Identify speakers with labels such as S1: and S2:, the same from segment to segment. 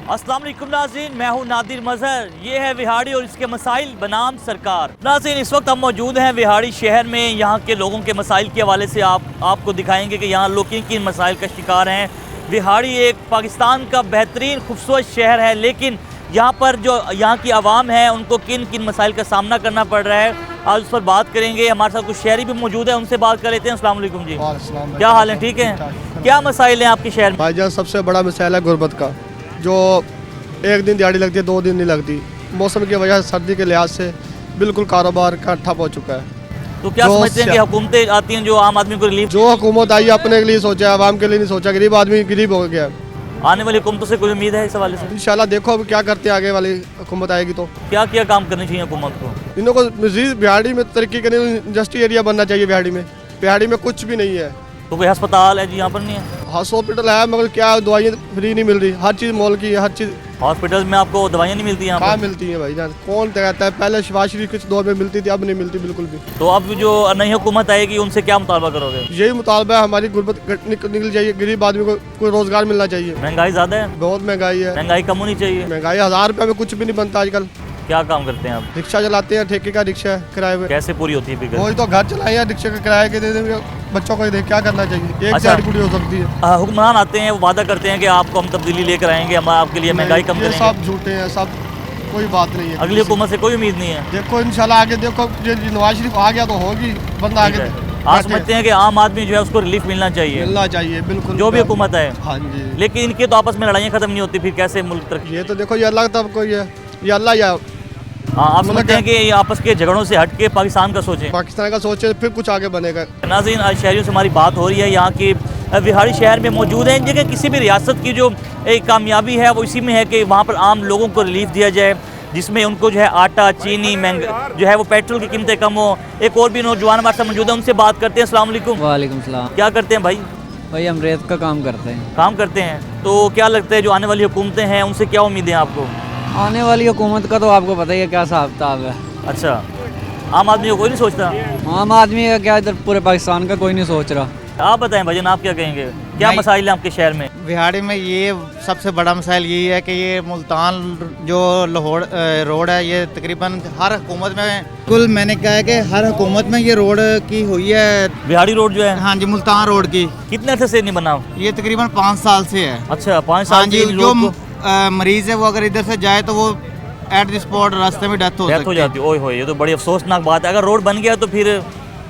S1: अस्सलाम वालेकुम नाज़रीन, मैं हूं नादिर मजहर। ये है विहाड़ी और इसके मसाइल बनाम सरकार। नाज़रीन, इस वक्त हम मौजूद हैं विहाड़ी शहर में। यहाँ के लोगों के मसाइल के हवाले से आपको दिखाएंगे कि यहाँ लोग किन किन मसाइल का शिकार हैं। विहाड़ी एक पाकिस्तान का बेहतरीन खूबसूरत शहर है, लेकिन यहाँ पर जो यहाँ की आवाम है उनको किन किन मसाइल का सामना करना पड़ रहा है, आज उस पर बात करेंगे। हमारे साथ कुछ शहरी भी मौजूद है, उनसे बात कर लेते हैं। अस्सलाम वालेकुम जी, क्या हाल है? ठीक है। क्या मसाइल हैं आपके शहर में?
S2: भाईजान, सबसे बड़ा मसाइल है गुर्बत का, जो एक दिन दिहाड़ी लगती है, 2 दिन नहीं लगती। मौसम की वजह से, सर्दी के लिहाज से बिल्कुल कारोबार का ठप हो चुका है।
S1: तो क्या समझते हैं कि हुकूमतें आती हैं जो आम आदमी को रिलीफ?
S2: जो हुकूमत आई अपने के लिए सोचा, आवाम के लिए नहीं सोचा। गरीब आदमी गरीब हो गया।
S1: आने वाली हुकूमतों से कोई उम्मीद है इस हवाले से?
S2: इंशाल्लाह देखो अब क्या करते हैं, आगे वाली हुकूमत आएगी तो।
S1: क्या क्या काम करने चाहिए हुकूमत को?
S2: इन्हों को मजीद बिहाड़ी में तरक्की करनी, इंडस्ट्री एरिया बनना चाहिए बिहाड़ी में। बिहाड़ी में कुछ भी नहीं है।
S1: तो कोई अस्पताल है जी यहाँ पर? नहीं है।
S2: हॉस्पिटल है मगर क्या दवाइयाँ फ्री नहीं मिल रही, हर चीज़ मोल की है, हर चीज़।
S1: हॉस्पिटल में आपको दवाइयाँ नहीं मिलती यहाँ
S2: कहाँ
S1: पर?
S2: मिलती है भाईजान? कौन कहता है? पहले शहबाज शरीफ कुछ दौर में मिलती थी, अब नहीं मिलती बिल्कुल भी।
S1: तो अब जो नई हुकूमत आएगी उनसे क्या मुतालबा करोगे?
S2: यही मुतालबा है, हमारी गुर्बत निकल जाइए, गरीब आदमी को कोई रोजगार मिलना चाहिए।
S1: महंगाई ज़्यादा है?
S2: बहुत महंगाई है।
S1: महंगाई कम होनी चाहिए।
S2: महंगाई 1000 रुपये में कुछ भी नहीं बनता आजकल।
S1: क्या काम करते हैं आप?
S2: रिक्शा चलाते हैं, ठेके का रिक्शा है, किराए पे।
S1: कैसे पूरी होती है फिगर?
S2: वही तो घर चलाए हैं, रिक्शे का किराए के दे देंगे बच्चों को। देख क्या करना चाहिए, एक
S1: अच्छा।
S2: साइड पूरी हो सकती है।
S1: हुक्मरान आते हैं, वो वादा करते हैं कि आपको हम तब्दीली लेकर आएंगे, हम आपके लिए महंगाई कम
S2: ये
S1: करेंगे।
S2: सब झूठे हैं, सब कोई बात नहीं है।
S1: अगली हुकूमत से कोई उम्मीद नहीं है।
S2: देखो इंशाल्लाह आगे देखो, ये नवाज शरीफ आ गया तो होगी, बंदा आगे
S1: ठीक है। आप समझते हैं कि आम आदमी जो है उसको रिलीफ मिलना चाहिए?
S2: मिलना चाहिए बिल्कुल,
S1: जो भी हुकूमत है।
S2: हाँ जी।
S1: लेकिन इनके तो आपस में लड़ाइयाँ खत्म नहीं होती, फिर कैसे मुल्क तरक्की?
S2: ये तो देखो, ये अल्लाह तब कोई है, ये अल्लाह या
S1: हाँ, आप समझते हैं कि ये आपस के झगड़ों से हट के पाकिस्तान का सोचें?
S2: पाकिस्तान का सोचे फिर कुछ आगे बनेगा।
S1: नाज़रीन, आज शहरियों से हमारी बात हो रही है। यहाँ के विहाड़ी शहर में मौजूद है। जगह किसी भी रियासत की जो एक कामयाबी है वो इसी में है कि वहाँ पर आम लोगों को रिलीफ दिया जाए, जिसमें उनको जो है आटा, चीनी महंगा जो है वो पेट्रोल की कीमतें कम हो। एक और भी नौजवान हमारे साथ मौजूद है, उनसे बात करते हैं। अस्सलाम वालेकुम।
S3: वालेकुम सलाम।
S1: क्या करते हैं भाई?
S3: भाई हम रेत का काम करते हैं।
S1: काम करते हैं। तो क्या लगता है जो आने वाली हुकूमतें हैं उनसे क्या उम्मीदें हैं आपको?
S3: आने वाली हुकूमत का तो आपको पता ही है क्या हिसाब किताब है।
S1: अच्छा, आम आदमी को कोई नहीं सोचता?
S3: आम आदमी का क्या, इधर पूरे पाकिस्तान का कोई नहीं सोच रहा।
S1: आप बताएं भजन, आप क्या कहेंगे? क्या मसाइल हैं आपके शहर में?
S4: विहाड़ी में ये सबसे बड़ा मसाइल यही है कि ये मुल्तान जो लाहौर रोड है, ये तकरीबन हर हुकूमत में, कुल मैंने कहा है कि हर हुकूमत में ये रोड की हुई है।
S1: विहाड़ी रोड जो है?
S4: हाँ जी, मुल्तान रोड की।
S1: कितने अर्से से नहीं बना?
S4: ये तकरीबन 5 साल से है।
S1: अच्छा, 5
S4: हाँ
S1: साल
S4: जी,
S1: से
S4: जो मरीज है वो अगर इधर से जाए तो वो एट द स्पॉट रास्ते में डेथ हो
S1: जाती है। ओए होए, ये तो बड़ी अफसोसनाक बात है। अगर रोड बन गया तो फिर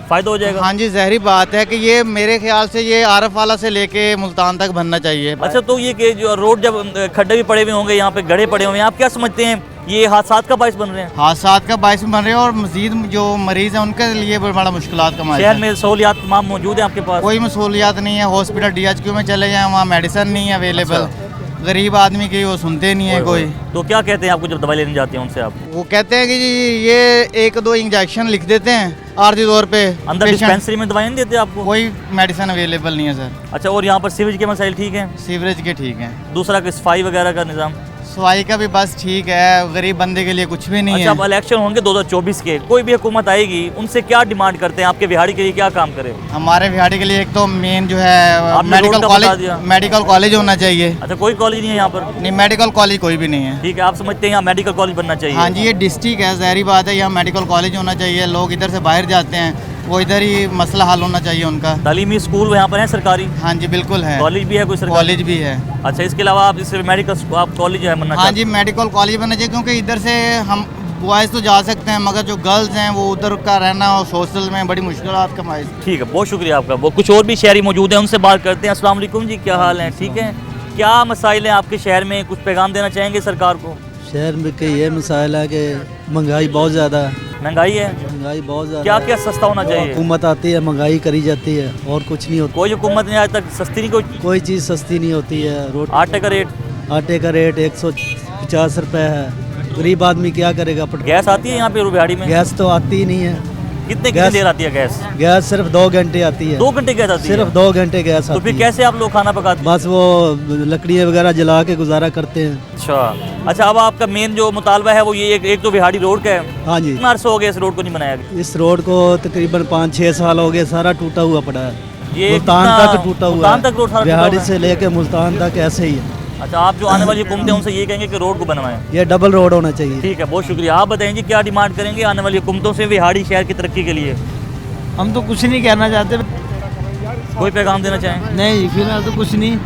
S1: फ़ायदा हो जाएगा।
S4: हाँ जी, ज़हरी बात है कि ये मेरे ख्याल से ये आरफ वाला से लेके मुल्तान तक बनना चाहिए।
S1: अच्छा, तो ये कि जो रोड जब खड्डे भी पड़े हुए होंगे, यहाँ पे गड्ढे पड़े हुए हैं, आप क्या समझते हैं ये हादसा का बायस बन रहे हैं?
S4: हादसा का बायस बन रहे हैं और मजीद जो मरीज हैं उनके लिए बड़ा मुश्किलात का मामला
S1: शहर
S4: है।
S1: में सहूलियात तमाम मौजूद है आपके पास?
S4: कोई सहूलियात नहीं है। हॉस्पिटल DHQ में चले जाएं, वहाँ मेडिसिन नहीं है अवेलेबल। गरीब आदमी की वो सुनते नहीं है कोई।
S1: तो क्या कहते हैं आपको जब दवाई लेने जाते हैं उनसे आप?
S4: वो कहते हैं कि जी ये 1-2 इंजेक्शन लिख देते हैं आर्जी तौर पे।
S1: अंदर डिस्पेंसरी में दवाई नहीं देते आपको?
S4: कोई मेडिसिन अवेलेबल नहीं है सर।
S1: अच्छा, और यहाँ पर सीवेज के मसाइल ठीक हैं?
S4: सीवरेज के ठीक हैं।
S1: दूसरा कि सफाई वगैरह का निज़ाम?
S4: सफाई का भी बस ठीक है, गरीब बंदे के लिए कुछ भी नहीं
S1: अच्छा, अब
S4: है।
S1: इलेक्शन होंगे 2024 के, कोई भी हुकूमत आएगी, उनसे क्या डिमांड करते हैं? आपके बिहाड़ी के लिए क्या काम करे?
S4: हमारे बिहाड़ी के लिए एक तो मेन जो है
S1: आपने रोड का बता दिया।
S4: मेडिकल कॉलेज होना चाहिए।
S1: अच्छा, कोई कॉलेज नहीं है यहाँ पर?
S4: नहीं, मेडिकल कॉलेज कोई भी नहीं है।
S1: ठीक है, आप समझते हैं यहाँ मेडिकल कॉलेज बनना चाहिए?
S4: हाँ जी, ये डिस्ट्रिक्ट है, ज़ाहिर बात है यहाँ मेडिकल कॉलेज होना चाहिए। लोग इधर से बाहर जाते हैं, वो इधर ही मसला हल होना चाहिए उनका।
S1: तालीमी स्कूल यहाँ पर है सरकारी?
S4: हाँ जी बिल्कुल है।
S1: कॉलेज भी है कोई सरकारी?
S4: कॉलेज भी है।
S1: अच्छा, इसके अलावा आप इस मेडिकल आप कॉलेज जो है बनना
S4: हाँ
S1: चाहते
S4: जी, मेडिकल कॉलेज बनना चाहिए क्योंकि इधर से हम बॉयज़ तो जा सकते हैं मगर जो गर्ल्स हैं वो उधर का रहना और सोशल में बड़ी मुश्किलात का माइस।
S1: ठीक है, बहुत शुक्रिया आपका। वो कुछ और भी शहरी मौजूद हैं, उनसे बात करते हैं। अस्सलाम वालेकुम जी, क्या हाल है? ठीक है। क्या मसाइल हैं आपके शहर में? कुछ पैगाम देना चाहेंगे सरकार को?
S5: शहर में के ये मसाइल है कि महंगाई बहुत ज़्यादा है।
S1: महंगाई है?
S5: महंगाई बहुत ज़्यादा
S1: क्या
S5: है।
S1: क्या सस्ता होना चाहिए?
S5: हुकूमत आती है, महंगाई करी जाती है और कुछ नहीं होता।
S1: कोई हुकूमत ने आज तक सस्ती नहीं
S5: कोई चीज़ सस्ती नहीं होती है।
S1: आटे का रेट?
S5: आटे का रेट 150 रुपये है। गरीब आदमी क्या करेगा?
S1: गैस आती है यहाँ पे बिहाड़ी में?
S5: गैस तो आती ही नहीं है।
S1: कितनी
S5: गैस-
S1: देर आती है गैस?
S5: गैस सिर्फ 2 घंटे आती है।
S1: 2 घंटे गैस आती है?
S5: सिर्फ 2 घंटे गैस
S1: तो
S5: आती
S1: फिर
S5: है।
S1: कैसे आप लोग खाना पकाते हैं?
S5: बस वो लकड़ियाँ वगैरह जला के गुजारा करते हैं।
S1: अच्छा, अब आपका मेन जो मुतालबा है वो ये एक तो बिहाड़ी रोड का है।
S5: हाँ जी,
S1: कितना अर्सा हो गया इस रोड को नहीं बनाया गया?
S5: इस रोड को तकरीबन 5-6 साल हो गए, सारा टूटा हुआ पड़ा है।
S1: ये
S5: मुल्तान
S1: कितना-
S5: तक टूटा हुआ
S1: मुल्तान तक रोड
S5: है।
S1: सारा
S5: बिहाड़ी
S1: टूटा
S5: से लेके मुल्तान तक ऐसे ही है।
S1: अच्छा, आप जो आने वाली हुकूमतें उनसे ये कहेंगे कि रोड को बनवाएं।
S5: ये डबल रोड होना चाहिए।
S1: ठीक है, बहुत शुक्रिया। आप बताएंगे क्या डिमांड करेंगे आने वाली हुकूमतों से विहाड़ी शहर की तरक्की के लिए?
S6: हम तो कुछ नहीं कहना चाहते।
S1: कोई पैगाम देना चाहें?
S6: नहीं, फिलहाल तो कुछ नहीं।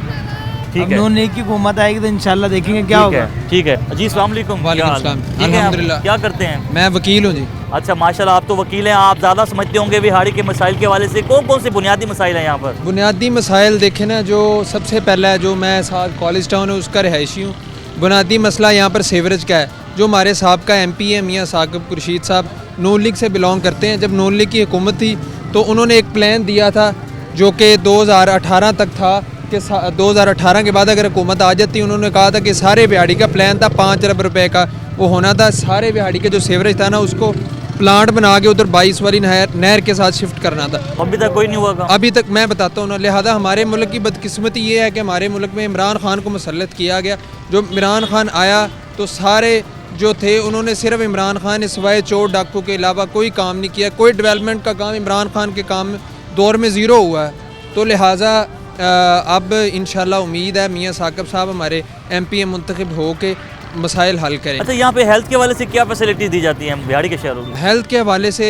S1: ठीक
S6: अब
S1: है,
S6: नून लीग की हुकूमत आएगी तो इंशाल्लाह देखेंगे क्या
S1: ठीक
S6: होगा।
S1: है, ठीक है जी। अस्सलाम वालेकुम।
S7: वालेकुम
S1: क्या हाल?
S7: सलाम।
S1: ठीक है, आप
S7: अल्हम्दुलिल्लाह।
S1: क्या करते हैं?
S7: मैं वकील हूँ जी।
S1: अच्छा, माशाल्लाह, आप तो वकील हैं, आप ज़्यादा समझते होंगे विहाड़ी के मसाइल के हवाले से। कौन कौन से बुनियादी मसाइल हैं यहाँ पर?
S7: बुनियादी मसाइल देखें ना, जो सबसे पहला है, जो मैं साथ कॉलेज टाउन है उसका रिहायशी हूँ। बुनियादी मसला यहाँ पर सीवरेज का है। जो हमारे साहब का MP है मियाँ साकिब कुरशीद साहब, नून लीग से बिलोंग करते हैं। जब नून लीग की हुकूमत थी तो उन्होंने एक प्लान दिया था जो कि 2018 तक था कि 2018 के बाद अगर हुकूमत आ जाती, उन्होंने कहा था कि सारे बिहाड़ी का प्लान था 5 अरब रुपए का वो होना था। सारे बिहाड़ी के जो सीवरेज था ना उसको प्लांट बना के उधर 22 वाली नहर के साथ शिफ्ट करना था।
S1: अभी तक कोई नहीं हुआ काम?
S7: अभी तक मैं बताता हूँ ना, लिहाजा हमारे मुल्क की बदकिस्मती ये है कि हमारे मुल्क में इमरान खान को मुसल्लत किया गया। जो इमरान खान आया तो सारे जो थे उन्होंने सिर्फ इमरान खान ने सिवाय चोर डाकू के अलावा कोई काम नहीं किया। कोई डेवलपमेंट का काम इमरान खान के काम दौर में ज़ीरो हुआ है। तो लिहाजा अब इंशाल्लाह उम्मीद है मियाँ साकिब साहब हमारे MP मुंतखब हो के मसाइल हल करें।
S1: अच्छा, यहाँ पे हेल्थ के हवाले से क्या फैसिलिटीज़ दी जाती हैं बिहाड़ी के शहरों में?
S7: हेल्थ के हवाले से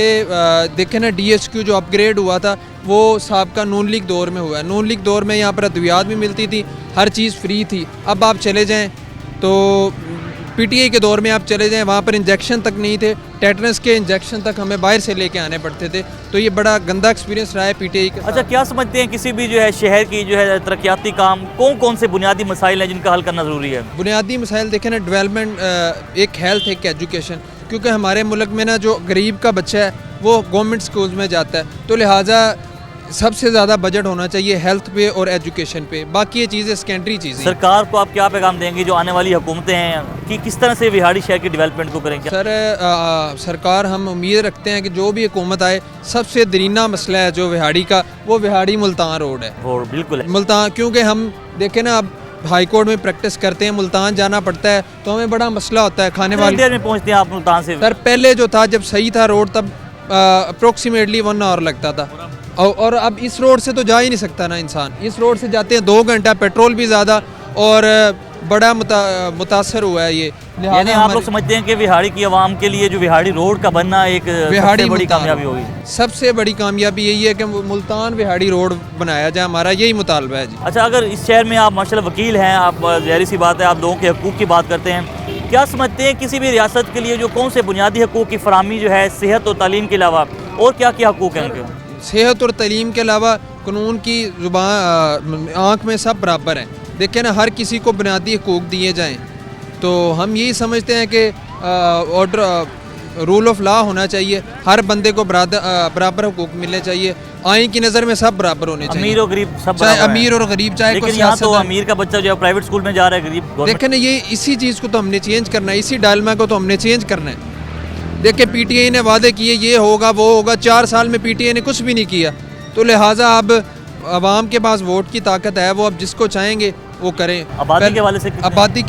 S7: देखें ना, DHQ जो अपग्रेड हुआ था वो साहब का नून लीग दौर में हुआ है। नून लीग दौर में यहाँ पर अद्वियात भी मिलती थी, हर चीज़ फ्री थी। अब आप चले जाएं तो PTI के दौर में आप चले जाएं, वहाँ पर इंजेक्शन तक नहीं थे। टेटनस के इंजेक्शन तक हमें बाहर से लेके आने पड़ते थे। तो ये बड़ा गंदा एक्सपीरियंस रहा है PTI का।
S1: अच्छा, क्या समझते हैं किसी भी जो है शहर की जो है तरक्याती काम, कौन कौन से बुनियादी मसाइल हैं जिनका हल करना ज़रूरी है?
S7: बुनियादी मसाइल देखें ना, डेवलपमेंट, एक हेल्थ, एक एजुकेशन। क्योंकि हमारे मुल्क में ना जो गरीब का बच्चा है वो गवर्नमेंट स्कूल्स में जाता है, तो लिहाजा सबसे ज़्यादा बजट होना चाहिए हेल्थ पे और एजुकेशन पे। बाकी ये चीज़ें सेकेंडरी चीज़ें।
S1: सरकार को आप क्या पैगाम देंगे जो आने वाली हुकूमतें हैं कि किस तरह से विहाड़ी शहर की डेवलपमेंट को करेंगे?
S7: सर सरकार, हम उम्मीद रखते हैं कि जो भी हुकूमत आए, सबसे दरीना मसला है जो विहाड़ी का, वो विहाड़ी मुल्तान रोड है।
S1: और बिल्कुल है
S7: मुल्तान, क्योंकि हम देखें ना, अब हाई कोर्ट में प्रैक्टिस करते हैं, मुल्तान जाना पड़ता है तो हमें बड़ा मसला होता है खाने
S1: कितनी
S7: वाले।
S1: देर में पहुंचते हैं आप मुल्तान से?
S7: सर पहले जो था, जब सही था रोड, तब अप्रोक्सीमेटली 1 आवर लगता था। और अब इस रोड से तो जा ही नहीं सकता ना इंसान। इस रोड से जाते हैं 2 घंटा, पेट्रोल भी ज़्यादा, और बड़ा मुतासर हुआ है ये।
S1: यानी आप लोग समझते हैं कि विहाड़ी की आवाम के लिए जो विहाड़ी रोड का बनना एक सबसे बड़ी कामयाबी होगी?
S7: सबसे बड़ी कामयाबी यही है कि मुल्तान विहाड़ी रोड बनाया जाए, हमारा यही मुतालबा है जी।
S1: अच्छा, अगर इस शहर में आप माशाल्लाह वकील हैं, आप ज़ाहिर सी बात है आप लोगों के हकूक़ की बात करते हैं, क्या समझते हैं किसी भी रियासत के लिए जो कौन से बुनियादी हकूक़ की फराहमी जो है सेहत और तालीम के अलावा और क्या क्या हकूक़ हैं उनके?
S7: सेहत और तालीम के अलावा कानून की ज़ुबान आँख में सब बराबर हैं। देखें ना, हर किसी को बुनियादी हकूक़ दिए जाएं, तो हम यही समझते हैं कि ऑर्डर रूल ऑफ लॉ होना चाहिए, हर बंदे को बराबर हकूक़ मिलने चाहिए। आइन की नज़र में सब बराबर होने चाहिए,
S1: अमीर और गरीब सब
S7: चाहे
S1: बराबर हैं।
S7: अमीर और गरीब, चाहे
S1: लेकिन
S7: कोई
S1: यहाँ तो
S7: सियासतदान।
S1: अमीर का बच्चा जो है प्राइवेट स्कूल में जा रहा है, गरीब
S7: देखें ना, ये इसी चीज़ को तो हमने चेंज करना है, इसी डायलमा को तो हमने चेंज करना है। देखिए PTI ने वादे किए, ये होगा वो होगा, 4 साल में PTI ने कुछ भी नहीं किया। तो लिहाजा अब आवाम के पास वोट की ताकत है, वो अब जिसको चाहेंगे वो करें।
S1: आबादी के हवाले से
S7: आबादी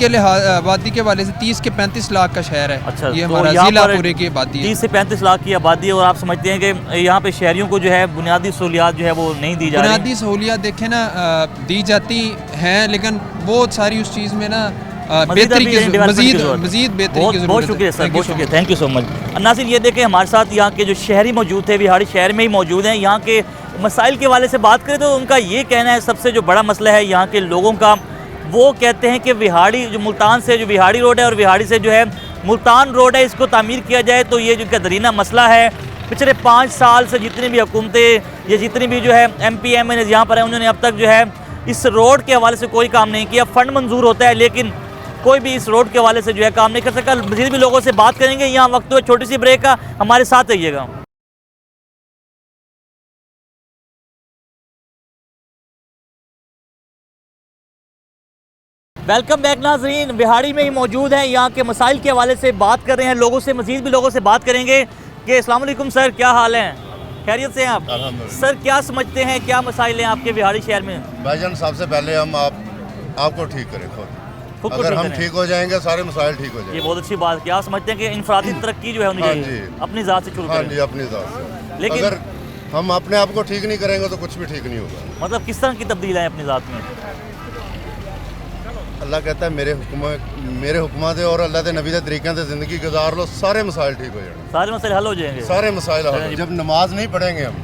S7: के हवाले से 30 के 35 लाख का शहर है।
S1: अच्छा,
S7: ये
S1: तो
S7: हमारा
S1: यहाँ
S7: जिला
S1: पर
S7: पूरे की आबादी है।
S1: 30 से 35 लाख की आबादी है, और आप समझते हैं कि यहाँ पे शहरियों को जो है बुनियादी सहूलियात जो है वो नहीं दी जा रही?
S7: बुनियादी सहूलियात देखें ना, दी जाती हैं, लेकिन बहुत सारी उस चीज़ में ना बेहतरी की मज़ीद बेहतरी की ज़रूरत है।
S1: बहुत शुक्रिया सर, बहुत शुक्रिया, थैंक यू सो मच। नाज़रीन, ये देखें हमारे साथ यहाँ के जो शहरी मौजूद थे, विहाड़ी शहर में ही मौजूद हैं। यहाँ के मसाइल के हवाले से बात करें तो उनका ये कहना है सबसे जो बड़ा मसला है यहाँ के लोगों का, वो कहते हैं कि विहाड़ी जो मुल्तान से जो विहाड़ी रोड है और विहाड़ी से जो है मुल्तान रोड है, इसको तामीर किया जाए तो ये जो दरीना मसला है, पिछले 5 साल से जितनी भी हुकूमतें या जितनी भी जो है MP MNA यहाँ पर है, उन्होंने अब तक जो है इस रोड के हवाले से कोई काम नहीं किया। फंड मंजूर होता है लेकिन कोई भी इस रोड के हवाले से जो है काम नहीं कर सका। मज़ीद भी लोगों से बात करेंगे। यहाँ वक्त हुआ छोटी सी ब्रेक का, हमारे साथ रहिएगा। वेलकम बैक नाजरीन, बिहाड़ी में ही मौजूद हैं, यहाँ के मसाइल के हवाले से बात कर रहे हैं लोगों से, मज़ीद भी लोगों से बात करेंगे कि अस्सलाम वालेकुम सर, क्या हाल है? खैरियत से हैं आप? सर, क्या समझते हैं क्या मसाइल हैं आपके बिहाड़ी शहर में?
S8: भाईजान, सबसे पहले हम आपको ठीक करें खुद। अगर हम ठीक हो जाएंगे सारे मसाइल ठीक हो जाएंगे।
S1: ये बहुत अच्छी बात है। क्या समझते हैं कि इंफरादी तरक्की जो है होनी चाहिए अपनी ज़ात से शुरू करें?
S8: हाँ जी, अपनी ज़ात से।
S1: लेकिन
S8: अगर हम अपने आप को ठीक नहीं करेंगे तो कुछ भी ठीक नहीं होगा।
S1: मतलब किस तरह की तब्दील है अपनी ज़ात में?
S8: अल्लाह कहता है मेरे हुक्मां दे और अल्लाह के नबी के तरीक़ों से ज़िंदगी गुजार लो, सारे मसाइल ठीक हो जाएंगे,
S1: सारे मसले हल हो जाएंगे।
S8: सारे मसाइल हल हो। जब नमाज नहीं पढ़ेंगे हम,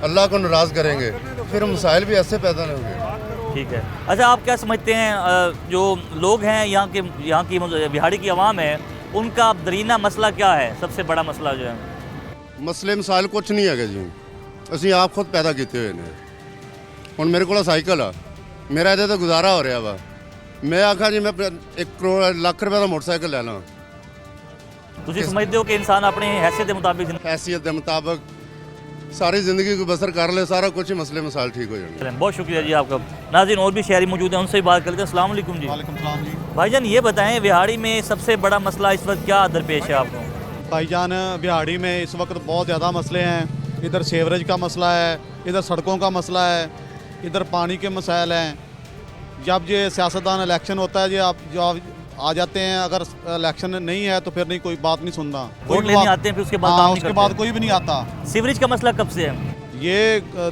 S8: अल्लाह को नाराज़ करेंगे, फिर मसाइल भी ऐसे पैदा नहीं होंगे।
S1: ठीक है। अच्छा, आप क्या समझते हैं जो लोग हैं यहाँ की बिहाड़ी की आवाम है, उनका दरीना मसला क्या है, सबसे बड़ा मसला जो है?
S8: मसले मसाइल कुछ नहीं है जी, ਅਸੀਂ ਆਪ ਖੁਦ ਪੈਦਾ ਕੀਤੇ ਹੋਏ ਨੇ। ਹੁਣ ਮੇਰੇ ਕੋਲ ਸਾਈਕਲ ਆ, ਮੇਰਾ ਇਹਦੇ ਤੇ ਗੁਜ਼ਾਰਾ ਹੋ ਰਿਹਾ ਵਾ। ਮੈਂ ਆਖਾਂ ਜੀ ਮੈਂ 1 ਕਰੋੜ ਲੱਖ ਰੁਪਏ ਦਾ ਮੋਟਰਸਾਈਕਲ ਲੈ ਲਾਂ,
S1: ਤੁਸੀਂ ਸਮਝਦੇ ਹੋ ਕਿ ਇਨਸਾਨ ਆਪਣੀ हैसियत के मुताबिक
S8: हैसियत के मुताबिक सारी ज़िंदगी को बसर कर ले, सारा कुछ ही मसले मसाइल ठीक हो जाएंगे।
S1: बहुत शुक्रिया जी आपका। नाज़रीन, और भी शहरी मौजूद हैं, उनसे भी बात करते हैं। अस्सलाम वालेकुम जी।
S9: वालेकुम सलाम जी।
S1: भाईजान, ये बताएं बिहाड़ी में सबसे बड़ा मसला इस वक्त क्या दरपेश है आपको?
S9: भाईजान, बिहाड़ी में इस वक्त बहुत ज़्यादा मसले हैं। इधर सीवरेज का मसला है, इधर सड़कों का मसला है, इधर पानी के मसाइल हैं। जब ये सियासतदान इलेक्शन होता है, जो आप आ जाते हैं, अगर इलेक्शन नहीं है तो फिर नहीं, कोई बात नहीं सुनता,
S1: वोट लेने आते हैं, फिर उसके बाद
S9: हाँ,
S1: काम नहीं
S9: उसके
S1: करते।
S9: बाद कोई भी नहीं आता।
S1: सीवरेज का मसला कब से है?
S9: ये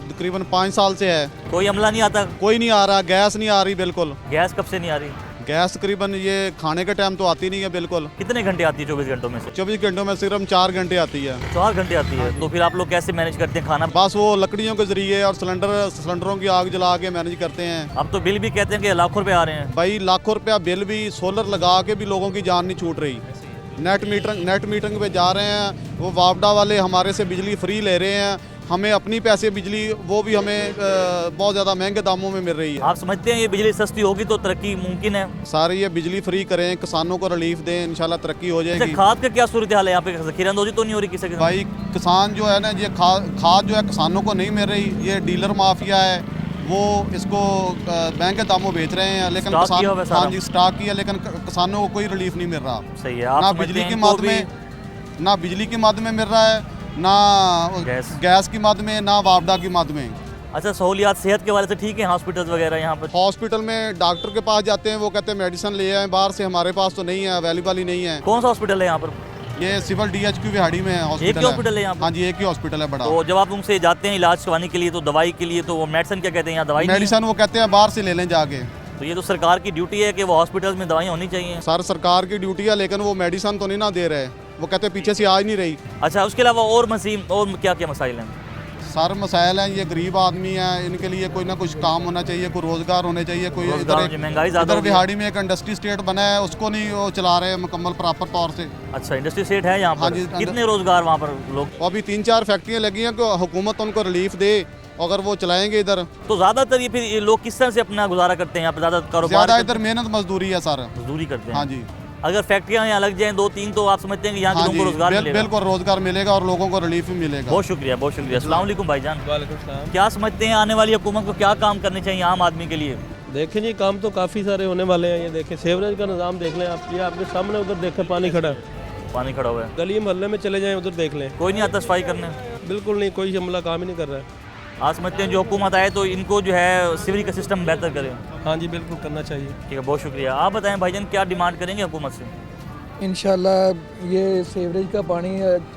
S9: तकरीबन 5 साल से है,
S1: कोई अमला नहीं आता?
S9: कोई नहीं आ रहा। गैस नहीं आ रही बिल्कुल।
S1: गैस कब से नहीं आ रही?
S9: गैस तकरीबन ये खाने के टाइम तो आती नहीं है बिल्कुल।
S1: कितने घंटे आती है 24 घंटों में से?
S9: 24 घंटों में सिर्फ 4 घंटे आती है।
S1: 4 घंटे आती है, तो फिर आप लोग कैसे मैनेज करते हैं खाना?
S9: बस वो लकड़ियों के जरिए और सिलेंडरों की आग जला के मैनेज करते हैं।
S1: अब तो बिल भी कहते हैं कि लाखों रुपए आ रहे हैं।
S9: भाई लाखों रुपया बिल भी, सोलर लगा के भी लोगों की जान नहीं छूट रही। नेट मीटरिंग पे जा रहे हैं, वो वापडा वाले हमारे से बिजली फ्री ले रहे हैं, हमें अपनी पैसे बिजली वो भी हमें बहुत ज़्यादा महंगे दामों में मिल रही है।
S1: आप समझते हैं ये बिजली सस्ती होगी तो तरक्की मुमकिन है?
S9: सारे ये बिजली फ्री करें, किसानों को रिलीफ दें, इंशाल्लाह तरक्की हो
S1: अच्छा,
S9: जाएगी।
S1: खाद का क्या सूरत हाल है यहाँ पे? जखीरंदोजी तो नहीं हो रही किसी के?
S9: भाई किसान जो है ना, ये खाद जो है किसानों को नहीं मिल रही। ये डीलर माफिया है, वो इसको महंगे दामों बेच रहे हैं, लेकिन
S1: स्टॉक किया हुआ है
S9: किसान, हाँ
S1: सारा।
S9: जी स्टॉक किया, लेकिन किसानों को कोई रिलीफ नहीं मिल रहा।
S1: सही है। आप
S9: ना
S1: समझते
S9: बिजली
S1: हैं
S9: की
S1: इनको
S9: मद
S1: भी-
S9: में, ना बिजली की मद में मिल रहा है, ना गैस की मद में, ना वापडा की मद में।
S1: अच्छा, सहूलियात सेहत के वाले से ठीक है? हॉस्पिटल वगैरह यहाँ पर?
S9: हॉस्पिटल में डॉक्टर के पास जाते हैं, वो कहते हैं मेडिसिन ले आए बाहर से, हमारे पास तो नहीं है, अवेलेबल ही नहीं है।
S1: कौन सा हॉस्पिटल है यहाँ पर?
S9: ये सिविल DHQ बिहाड़ी में है
S1: एक ही हॉस्पिटल है यहाँ पर?
S9: हाँ जी, एक ही हॉस्पिटल है बड़ा।
S1: तो जब आप उनसे जाते हैं इलाज करवाने के लिए, तो दवाई के लिए तो वो मेडिसिन क्या कहते हैं, यहाँ दवाई नहीं है?
S9: मेडिसिन वो कहते हैं बाहर से ले लें जाके।
S1: तो ये तो सरकार की ड्यूटी है कि वो हॉस्पिटल में दवाइयाँ होनी चाहिए।
S9: सर सरकार की ड्यूटी है, लेकिन वो मेडिसिन तो नहीं ना दे रहे, वो कहते हैं पीछे से आज नहीं रही।
S1: अच्छा, उसके अलावा और मजीद और क्या क्या मसाइल हैं?
S9: सर मसाइल हैं, ये गरीब आदमी हैं, इनके लिए कोई ना कुछ काम होना चाहिए, कोई रोज़गार होने चाहिए। कोई
S1: रोज़गार,
S9: इधर
S1: महंगाई ज़्यादा
S9: इधर
S1: हो गई।
S9: बिहाड़ी में एक इंडस्ट्री स्टेट बना है, उसको नहीं वो चला रहे मुकम्मल प्रॉपर तौर से।
S1: अच्छा, इंडस्ट्री सेट है यहाँ
S9: हाँ
S1: पर?
S9: जी,
S1: कितने रोजगार वहाँ पर लोग?
S9: अभी 3-4 फैक्ट्रियाँ लगी हैं कि हुकूमत उनको रिलीफ दे, अगर वो चलाएंगे इधर।
S1: तो ज़्यादातर ये फिर ये लोग किस तरह से अपना गुजारा करते हैं यहाँ पर? ज़्यादा कारोबार
S9: ज़्यादा
S1: करते
S9: इधर मेहनत मजदूरी है सर।
S1: हैं? मजदूरी करते हैं?
S9: हाँ जी,
S1: अगर फैक्ट्रियाँ यहाँ लग जाएं 2-3, तो आप समझते हैं कि यहाँ के
S9: हाँ
S1: लोगों
S9: जी,
S1: को रोजगार मिलेगा?
S9: बिल्कुल रोज़गार मिलेगा और लोगों को रिलीफ भी मिलेगा।
S1: बहुत शुक्रिया, बहुत शुक्रिया। अस्सलाम वालेकुम भाईजान।
S10: वालेकुम सलाम।
S1: क्या समझते हैं आने वाली हुकूमत को क्या काम करने चाहिए आम आदमी के लिए?
S10: देखें जी, काम तो काफ़ी सारे होने वाले हैं। ये देखें, सीवरेज का निज़ाम देख लें आप, ये आपके सामने उधर देखें पानी खड़ा है,
S1: पानी खड़ा हुआ है,
S10: गली मोहल्ले में चले जाएं उधर देख लें,
S1: कोई नहीं आता सफाई करने?
S10: बिल्कुल नहीं, कोई अमला काम ही नहीं कर रहा है।
S1: आप समझते हैं जो हुकूमत आए तो इनको जो है सिविल का सिस्टम बेहतर करें?
S10: हाँ जी, बिल्कुल करना चाहिए।
S1: ठीक है, बहुत शुक्रिया। आप बताएं भाईजान, क्या डिमांड करेंगे हुकूमत से?
S11: इंशाल्लाह ये सीवरेज का पानी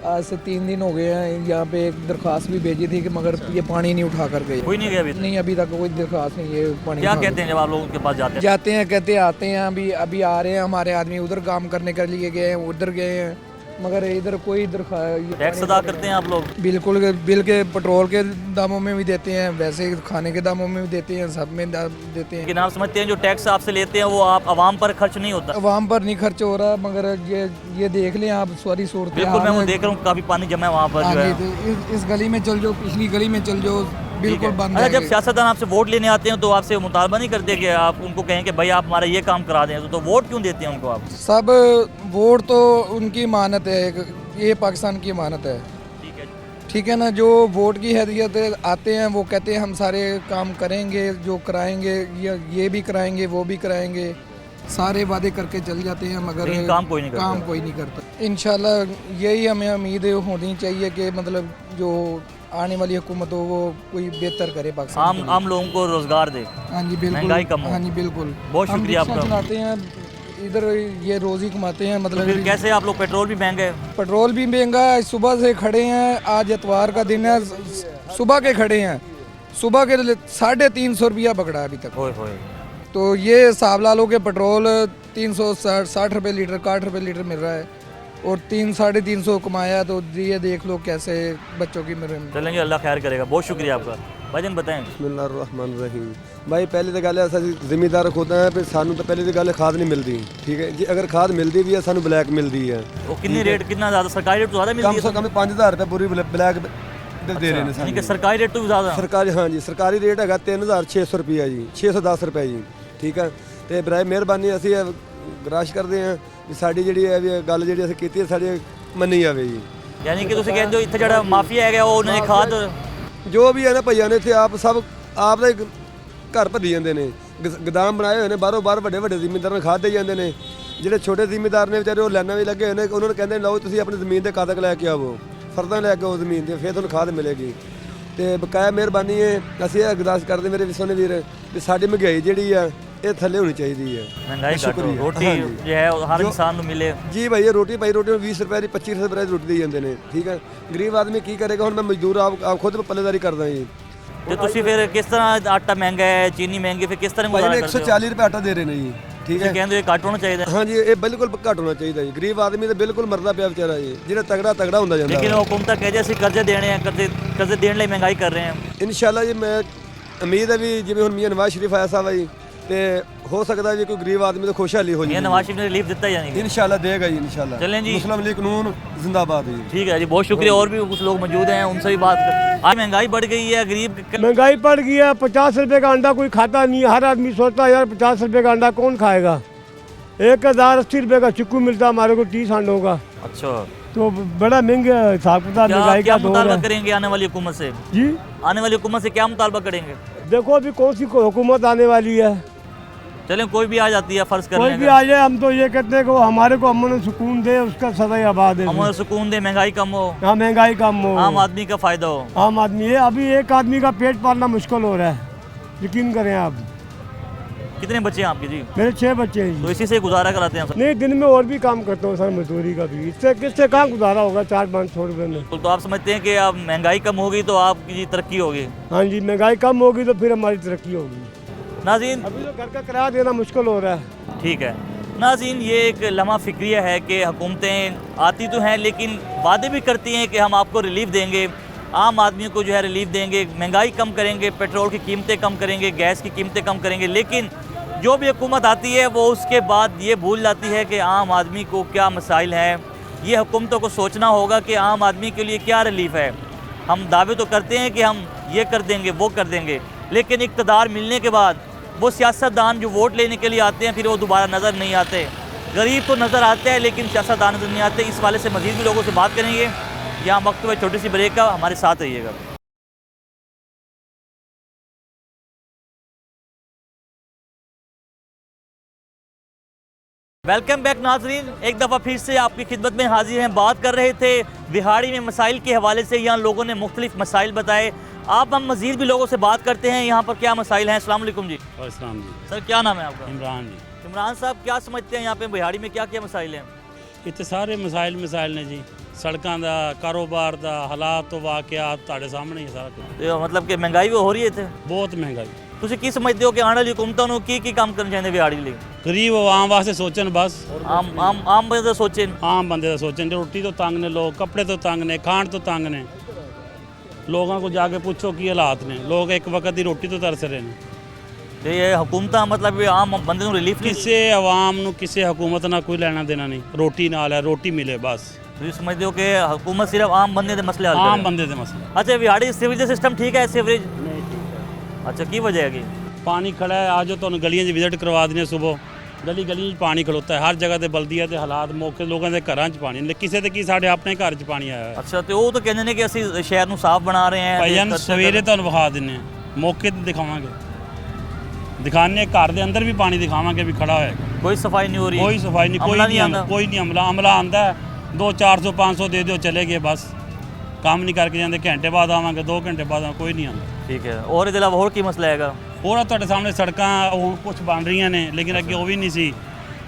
S11: आज से 3 दिन हो गए हैं, यहाँ पे एक दरख्वास्त भी भेजी थी कि मगर ये पानी नहीं उठा कर गए।
S1: कोई नहीं गया अभी तक?
S11: नहीं, अभी तक कोई दरख्वास्त नहीं, ये पानी
S1: क्या
S11: उठा
S1: कहते हैं जब आप लोगों के पास जाते हैं?
S11: जाते हैं, कहते आते हैं, अभी आ रहे हैं हमारे आदमी, उधर काम करने के लिए गए हैं, उधर गए हैं, मगर इधर कोई
S1: टैक्स अदा करते हैं आप लोग?
S11: बिल्कुल, बिल के पेट्रोल के दामों में भी देते हैं, वैसे खाने के दामों में भी देते हैं, सब में देते हैं।
S1: लेकिन आप समझते हैं जो टैक्स आपसे लेते हैं वो आप आवाम पर खर्च नहीं होता?
S11: आवाम पर नहीं खर्च हो रहा, मगर ये देख लें आप, सारी सूरत
S1: बिल्कुल, मैं वो देख रहा हूँ, काफी पानी जमा है वहाँ पर जो है।
S11: इस गली में चल जाओ, पिछली गली में चल जाओ, बिल्कुल बंद
S1: अच्छा,
S11: है।
S1: जब सियासतदान आपसे वोट लेने आते हैं तो आपसे मुतालबा नहीं करते कि आप उनको कहें कि भाई आप हमारा ये काम करा दें, तो वोट क्यों देते हैं उनको आप?
S11: सब वोट तो उनकी इमानत है, ये पाकिस्तान की इमानत है, ठीक है ना। जो वोट की हैसियत आते हैं वो कहते हैं हम सारे काम करेंगे, जो कराएंगे, ये भी कराएंगे, वो भी कराएंगे, सारे वादे करके चल जाते हैं, मगर
S1: काम कोई नहीं करता।
S11: काम कोई नहीं करता। इंशाल्लाह यही हमें उम्मीद होनी चाहिए कि मतलब जो आने वाली हुकूमत हो वो कोई बेहतर करे पाकिस्तान,
S1: आम लोगों को रोजगार दे,
S11: हाँ जी बिल्कुल,
S1: महंगाई कम हो।
S11: हाँ जी बिल्कुल।
S1: बहुत
S11: हम
S1: शुक्रिया
S11: रिक्शा
S1: आपका।
S11: चलाते हैं इधर, ये रोज़ी कमाते हैं,
S1: तो
S11: मतलब
S1: फिर कैसे आप लोग? पेट्रोल भी महंगा है?
S11: पेट्रोल भी महंगा है, सुबह से खड़े हैं, आज इतवार का दिन है, सुबह के खड़े हैं, सुबह के 350 रुपया पकड़ा अभी तक।
S1: होए होए।
S11: तो ये हिसाब ला लो कि पेट्रोल 360 रुपये लीटर 60 रुपये लीटर मिल रहा है और 300-350 कमाया, तो ये देख लो कैसे बच्चों की मेरे
S1: चलेंगे, अल्लाह खैर करेगा। बहुत शुक्रिया आपका। भाईजान बताएं।
S2: बिस्मिल्लाहिर्रहमानिर्रहीम। भाई पहले तो गल है असीं ਜ਼ਿਮੀਦਾਰ ਖੁਦ ਹੈ ਵੀ ਸਾਨੂੰ ਤਾਂ ਪਹਿਲੇ ਦੀ ਗੱਲ ਖਾਦ ਨਹੀਂ ਮਿਲਦੀ, ठीक है जी। अगर खाद मिलती भी है ਸਾਨੂੰ ਬਲੈਕ ਮਿਲਦੀ ਹੈ।
S1: वो कितनी रेट, कितना ज़्यादा सरकारी रेट तो ज़्यादा मिलती है?
S2: कम से कम 5000 रुपये पूरी ब्लैक दे रहे हैं
S1: यानी कि सरकारी रेट तो भी ज़्यादा?
S2: सरकारी, हाँ जी, सरकारी रेट है 3600 रुपया जी, 610 रुपये जी, ठीक है। तो बराए ਮਿਹਰਬਾਨੀ ਅਸੀਂ ਗੁਜ਼ਾਰਿਸ਼ ਕਰਦੇ ਹਾਂ ਵੀ ਸਾਡੀ ਜਿਹੜੀ ਹੈ ਵੀ ਗੱਲ ਜਿਹੜੀ ਅਸੀਂ ਕੀਤੀ ਹੈ ਸਾਡੀ ਮੰਨੀ ਜਾਵੇ ਜੀ।
S1: यानी कि ਤੁਸੀਂ ਕਹਿੰਦੇ ਹੋ ਇੱਥੇ ਜਿਹੜਾ ਮਾਫੀਆ ਹੈਗਾ ਉਹ ਉਹਨਾਂ ਨੇ ਖਾਦ
S2: ਜੋ ਵੀ ਹੈ ਨਾ ਭਈਆਂ ਨੇ ਇੱਥੇ ਆਪ ਸਭ ਆਪ ਦਾ ਘਰ ਭਰੀ ਜਾਂਦੇ ਨੇ, ਗਦਾਮ ਬਣਾਏ ਹੋਏ ਨੇ, ਬਾਹਰੋਂ ਬਾਹਰ ਵੱਡੇ ਵੱਡੇ ਜ਼ਿਮੀਂਦਾਰਾਂ ਨੂੰ ਖਾਦ ਦੇ ਜਾਂਦੇ ਨੇ। ਜਿਹੜੇ ਛੋਟੇ ਜ਼ਿਮੀਂਦਾਰ ਨੇ ਵਿਚਾਰੇ ਉਹ ਲਾਈਨਾਂ ਵੀ ਲੱਗੇ ਹੋਏ ਨੇ, ਉਹਨਾਂ ਨੂੰ ਕਹਿੰਦੇ ਲਓ ਤੁਸੀਂ ਆਪਣੀ ਜ਼ਮੀਨ ਦੇ ਕਾਗਜ਼ ਲੈ ਕੇ ਆਵੋ, ਫਰਦਾਂ ਲੈ ਕੇ ਆਓ ਜ਼ਮੀਨ ਦੇ, ਫਿਰ ਤੁਹਾਨੂੰ ਖਾਦ ਮਿਲੇਗੀ। ਤੇ ਬਕਾਇਆ ਮਿਹਰਬਾਨੀ ਹੈ ਅਸੀਂ ਇਹ ਅਰਦਾਸ ਕਰਦੇ ਮੇਰੇ ਵਿਸੋਨੇ ਵੀਰ ਵੀ ਸਾਡੀ ਮਹਿੰਗਾਈ ਜਿਹੜੀ ਆ ਇਹ ਥੱਲੇ ਹੋਣੀ ਚਾਹੀਦੀ ਹੈ।
S1: ਮਹਿੰਗਾਈ ਘੱਟ, ਰੋਟੀ ਜੋ ਹੈ ਹਰ ਇਨਸਾਨ ਨੂੰ ਮਿਲੇ
S2: ਜੀ ਭਾਈ। ਇਹ ਰੋਟੀ ਭਾਈ ਰੋਟੀ ਨੂੰ 20 ਰੁਪਏ ਦੀ 25 ਰੁਪਏ ਦੀ ਰੋਟੀ ਦੇ ਜਾਂਦੇ ਨੇ, ਠੀਕ ਹੈ। ਗਰੀਬ ਆਦਮੀ ਕੀ ਕਰੇਗਾ? ਹੁਣ ਮੈਂ ਮਜ਼ਦੂਰ ਆਪ ਖੁਦ ਪੱਲੇਦਾਰੀ ਕਰਦਾ ਜੀ।
S1: ਤੇ ਤੁਸੀਂ ਫਿਰ ਕਿਸ ਤਰ੍ਹਾਂ ਆਟਾ ਮਹਿੰਗਾ ਹੈ, ਚੀਨੀ ਮਹਿੰਗੀ, ਫਿਰ ਕਿਸ ਤਰ੍ਹਾਂ
S2: ਭਾਈ
S1: ਗੁਜ਼ਾਰਾ
S2: ਨੇ
S1: ਕਰਦੇ ਹੋ?
S2: 140 ਰੁਪਏ ਆਟਾ ਦੇ ਰਹੇ ਨੇ ਜੀ, ਠੀਕ ਹੈ।
S1: ਕਹਿੰਦੇ ਇਹ ਘੱਟ ਹੋਣਾ ਚਾਹੀਦਾ।
S2: हाँ जी, ये बिल्कुल घट होना चाहिए जी। गरीब आदमी तो बिल्कुल मरदा पिया बेचारा जी, ਜਿਹੜਾ ਤਗੜਾ ਹੁੰਦਾ ਜਾਂਦਾ।
S1: लेकिन हुकूमत कह जैसे कर्जे देने हैं, कर्जे देने ਲਈ महंगाई कर रहे हैं।
S2: ਇਨਸ਼ਾਅੱਲਾ ਜੀ ਮੈਂ ਉਮੀਦ ਹੈ ਵੀ ਜਿਵੇਂ ਹੁਣ ਮੀਆਂ ਨਵਾਜ਼ ਸ਼ਰੀਫ ਆਇਆ ਸਾਹਿਬ ਜੀ, ਤੇ ਹੋ ਸਕਦਾ ਜੀ ਕੋਈ ਗਰੀਬ ਆਦਮੀ ਤੋਂ ਖੁਸ਼ਹਾਲੀ ਹੋ ਜਾਏ।
S1: ਮੀਆਂ ਨਵਾਜ਼ ਸ਼ਰੀਫ ਨੇ ਰਿਲੀਫ ਦਿੱਤਾ यानी कि
S2: इंशाल्लाह देगा जी, इंशाल्लाह।
S1: चलें जी।
S2: मुस्लिम लीग कानून जिंदाबाद जी।
S1: ठीक है जी, बहुत शुक्रिया। और भी कुछ लोग मौजूद हैं, उनसे भी बात कर। आज महंगाई बढ़ गई है, गरीब
S2: महंगाई बढ़ गई है। 50 रुपए का अंडा कोई खाता नहीं है। हर आदमी सोचता है यार 50 रुपए का अंडा कौन खाएगा। 1080 रुपए का चिक्कू मिलता है हमारे को 30 अंडों का।
S1: अच्छा,
S2: तो बड़ा महंगा हिसाब किताब महंगाई
S1: क्या
S2: का दौर
S1: मुतालबा
S2: है
S1: करेंगे आने वाली हुकूमत से?
S2: जी।
S1: आने वाली हुकूमत से क्या मुतालबा करेंगे?
S2: देखो अभी कौन सी हुकूमत आने वाली है,
S1: चलें कोई भी आ जाती है, फर्ज कर
S2: कोई
S1: लें
S2: भी आ जाए, हम तो ये कहते हैं कि वो हमारे को अमन और सुकून दे, उसका सदा आबाद है।
S1: हमें सुकून दे, महंगाई कम हो,
S2: हाँ महंगाई कम हो,
S1: आम आदमी का फायदा हो।
S2: आम आदमी ये अभी एक आदमी का पेट पालना मुश्किल हो रहा है, यकीन करें आप।
S1: कितने बच्चे हैं आपके जी?
S2: मेरे 6 बच्चे हैं
S1: तो
S2: जी।
S1: इसी से गुजारा कराते हैं?
S2: नहीं, दिन में और भी काम करता हूँ सर, मजदूरी का भी। इससे किससे कहाँ गुजारा होगा 400-500 रुपये में।
S1: तो आप समझते हैं कि अब महंगाई कम होगी तो आपकी तरक्की होगी?
S2: हाँ जी, महंगाई कम होगी तो फिर हमारी तरक्की होगी।
S1: नाज़रीन,
S2: अभी तो घर का किराया देना मुश्किल हो रहा है।
S1: ठीक है नाज़रीन, ये एक लम्हा फ़िक्रिया है कि हुकूमतें आती तो हैं लेकिन वादे भी करती हैं कि हम आपको रिलीफ देंगे, आम आदमी को जो है रिलीफ देंगे, महंगाई कम करेंगे, पेट्रोल की कीमतें कम करेंगे, गैस की कीमतें कम करेंगे। लेकिन जो भी हुकूमत आती है वो उसके बाद ये भूल जाती है कि आम आदमी को क्या मसाइल हैं। ये हुकूमतों को सोचना होगा कि आम आदमी के लिए क्या रिलीफ है। हम दावे तो करते हैं कि हम ये कर देंगे, वो कर देंगे, लेकिन इक़्तिदार मिलने के बाद वो सियासतदान जो वोट लेने के लिए आते हैं फिर वो दोबारा नज़र नहीं आते। गरीब तो नज़र आते हैं लेकिन सियासतदान नज़र नहीं आते। इस वाले से मज़ीद भी लोगों से बात करेंगे। यहाँ वक्त हुआ छोटी सी ब्रेक का, हमारे साथ रहिएगा। वेलकम बैक नाजरीन, एक दफ़ा फिर से आपकी खिदमत में हाजिर हैं। बात कर रहे थे बिहाड़ी में मसाइल के हवाले से, यहाँ लोगों ने मुख्तलिफ मसाइल बताए। आप हम मज़ीद भी लोगों से बात करते हैं यहाँ पर क्या मसाइल हैं। अस्सलाम वालेकुम जी।
S10: अस्सलाम जी।
S1: सर क्या नाम है आपका?
S10: इमरान जी।
S1: इमरान साहब, क्या समझते हैं यहाँ पे बिहाड़ी में क्या क्या मसाइल हैं?
S10: ਇੱਥੇ ਸਾਰੇ ਮਸਾਇਲ ਨੇ ਜੀ, ਸੜਕਾਂ ਦਾ, ਕਾਰੋਬਾਰ ਦਾ, ਹਾਲਾਤ ਤੋਂ ਵਾਕਿਆਤ ਤੁਹਾਡੇ ਸਾਹਮਣੇ ਹੀ ਸਾਰਾ ਕੁਝ।
S1: तो मतलब कि महंगाई भी हो रही है इतने?
S10: ਬਹੁਤ ਮਹਿੰਗਾਈ।
S1: ਤੁਸੀਂ ਕੀ ਸਮਝਦੇ ਹੋ ਕਿ ਆਉਣ ਵਾਲੀ ਹੁਕੂਮਤਾਂ ਨੂੰ ਕੀ ਕੰਮ ਕਰਨੇ ਚਾਹੀਦੇ ਬਿਹਾੜੀ ਲਈ?
S10: ਗਰੀਬ ਆਵਾਮ ਵਾਸਤੇ ਸੋਚਣ ਬਸ।
S1: ਆਮ ਬੰਦੇ ਦਾ ਸੋਚਣ।
S10: ਆਮ ਬੰਦੇ ਦਾ ਸੋਚਣ। ਰੋਟੀ ਤੋਂ ਤੰਗ ਨੇ ਲੋਕ, ਕੱਪੜੇ ਤੋਂ ਤੰਗ ਨੇ, ਖਾਣ ਤੋਂ ਤੰਗ ਨੇ। ਲੋਕਾਂ ਕੋਲ ਜਾ ਕੇ ਪੁੱਛੋ ਕੀ ਹਾਲਾਤ ਨੇ। ਲੋਕ ਇੱਕ ਵਕਤ ਦੀ ਰੋਟੀ ਤੋਂ ਤਰਸ ਰਹੇ ਨੇ।
S1: ਤੇ ਇਹ ਹੁਕੂਮਤਾਂ ਮਤਲਬ ਵੀ ਆਮ ਬੰਦੇ ਨੂੰ ਰਿਲੀਫ ਨਹੀਂ?
S10: ਕਿਸੇ ਆਵਾਮ ਨੂੰ ਕਿਸੇ ਹੁਕੂਮਤ ਨਾਲ ਕੋਈ ਲੈਣਾ ਦੇਣਾ ਨਹੀਂ। ਰੋਟੀ ਨਾਲ ਹੈ, ਰੋਟੀ ਮਿਲੇ ਬਸ।
S1: ਤੁਸੀਂ ਸਮਝਦੇ ਹੋ ਕਿ हुकूमत सिर्फ आम बंदे ਦੇ ਮਸਲੇ ਹੱਲ
S10: ਆਮ ਬੰਦੇ ਦੇ ਮਸਲੇ।
S1: अच्छा, बिहाड़ी सीवरेज सिस्टम ठीक है? सीवरेज
S10: ਨਹੀਂ ਠੀਕ ਹੈ।
S1: अच्छा, की वजह है कि
S10: ਪਾਣੀ ਖੜਾ ਹੈ। ਅੱਜ ਤੁਹਾਨੂੰ ਗਲੀਆਂ 'ਚ ਵਿਜ਼ਿਟ ਕਰਵਾ ਦਿੰਦੇ ਸਵੇਰ। ਗਲੀ 'ਚ ਪਾਣੀ ਖਲੋਤਾ ਹੈ ਹਰ ਜਗ੍ਹਾ ਤੇ। ਬਲਦੀਆ ਤੇ ਹਾਲਾਤ ਮੌਕੇ ਲੋਕਾਂ ਦੇ ਘਰਾਂ 'ਚ ਪਾਣੀ, ਕਿਸੇ ਤੇ ਕੀ ਸਾਡੇ ਆਪਣੇ ਘਰ 'ਚ ਪਾਣੀ ਆਇਆ ਹੈ।
S1: ਅੱਛਾ, ਤੇ ਉਹ ਤਾਂ ਕਹਿੰਦੇ ਨੇ ਕਿ ਅਸੀਂ ਸ਼ਹਿਰ ਨੂੰ ਸਾਫ਼ ਬਣਾ ਰਹੇ ਹਾਂ।
S10: ਭਾਈਆਂ ਸਵੇਰੇ ਤੁਹਾਨੂੰ ਵਿਖਾ ਦਿੰਦੇ ਹਾਂ, ਮੌਕੇ ਤੇ ਦਿਖਾਵਾਂਗੇ। ਦਿਖਾਣੇ ਘਰ ਦੇ ਅੰਦਰ ਵੀ ਪਾਣੀ ਦਿਖਾਵਾਂਗੇ ਵੀ ਖੜਾ ਹੋਇਆ।
S1: ਕੋਈ ਸਫਾਈ ਨਹੀਂ ਹੋ ਰਹੀ?
S10: ਕੋਈ ਸਫਾਈ ਨਹੀਂ, ਕੋਈ ਨਹੀਂ ਅਮਲਾ ਆਂਦਾ 200-400 500 ਦੇ ਦਿਓ ਚਲੇ ਗਏ ਬਸ। ਕੰਮ ਨਹੀਂ ਕਰਕੇ ਜਾਂਦੇ। ਘੰਟੇ ਬਾਅਦ ਆਵਾਂਗੇ, 2 ਘੰਟੇ ਬਾਅਦ ਕੋਈ ਨਹੀਂ ਆਉਂਦਾ।
S1: ਠੀਕ ਹੈ। ਔਰ ਇਹਦੇ ਇਲਾਵਾ ਹੋਰ ਕੀ ਮਸਲਾ ਹੈਗਾ?
S10: ਹੋਰ ਤੁਹਾਡੇ ਸਾਹਮਣੇ ਸੜਕਾਂ ਹੁਣ ਕੁਝ ਬਣ ਰਹੀਆਂ ਨੇ ਲੇਕਿਨ ਅੱਗੇ ਉਹ ਵੀ ਨਹੀਂ ਸੀ।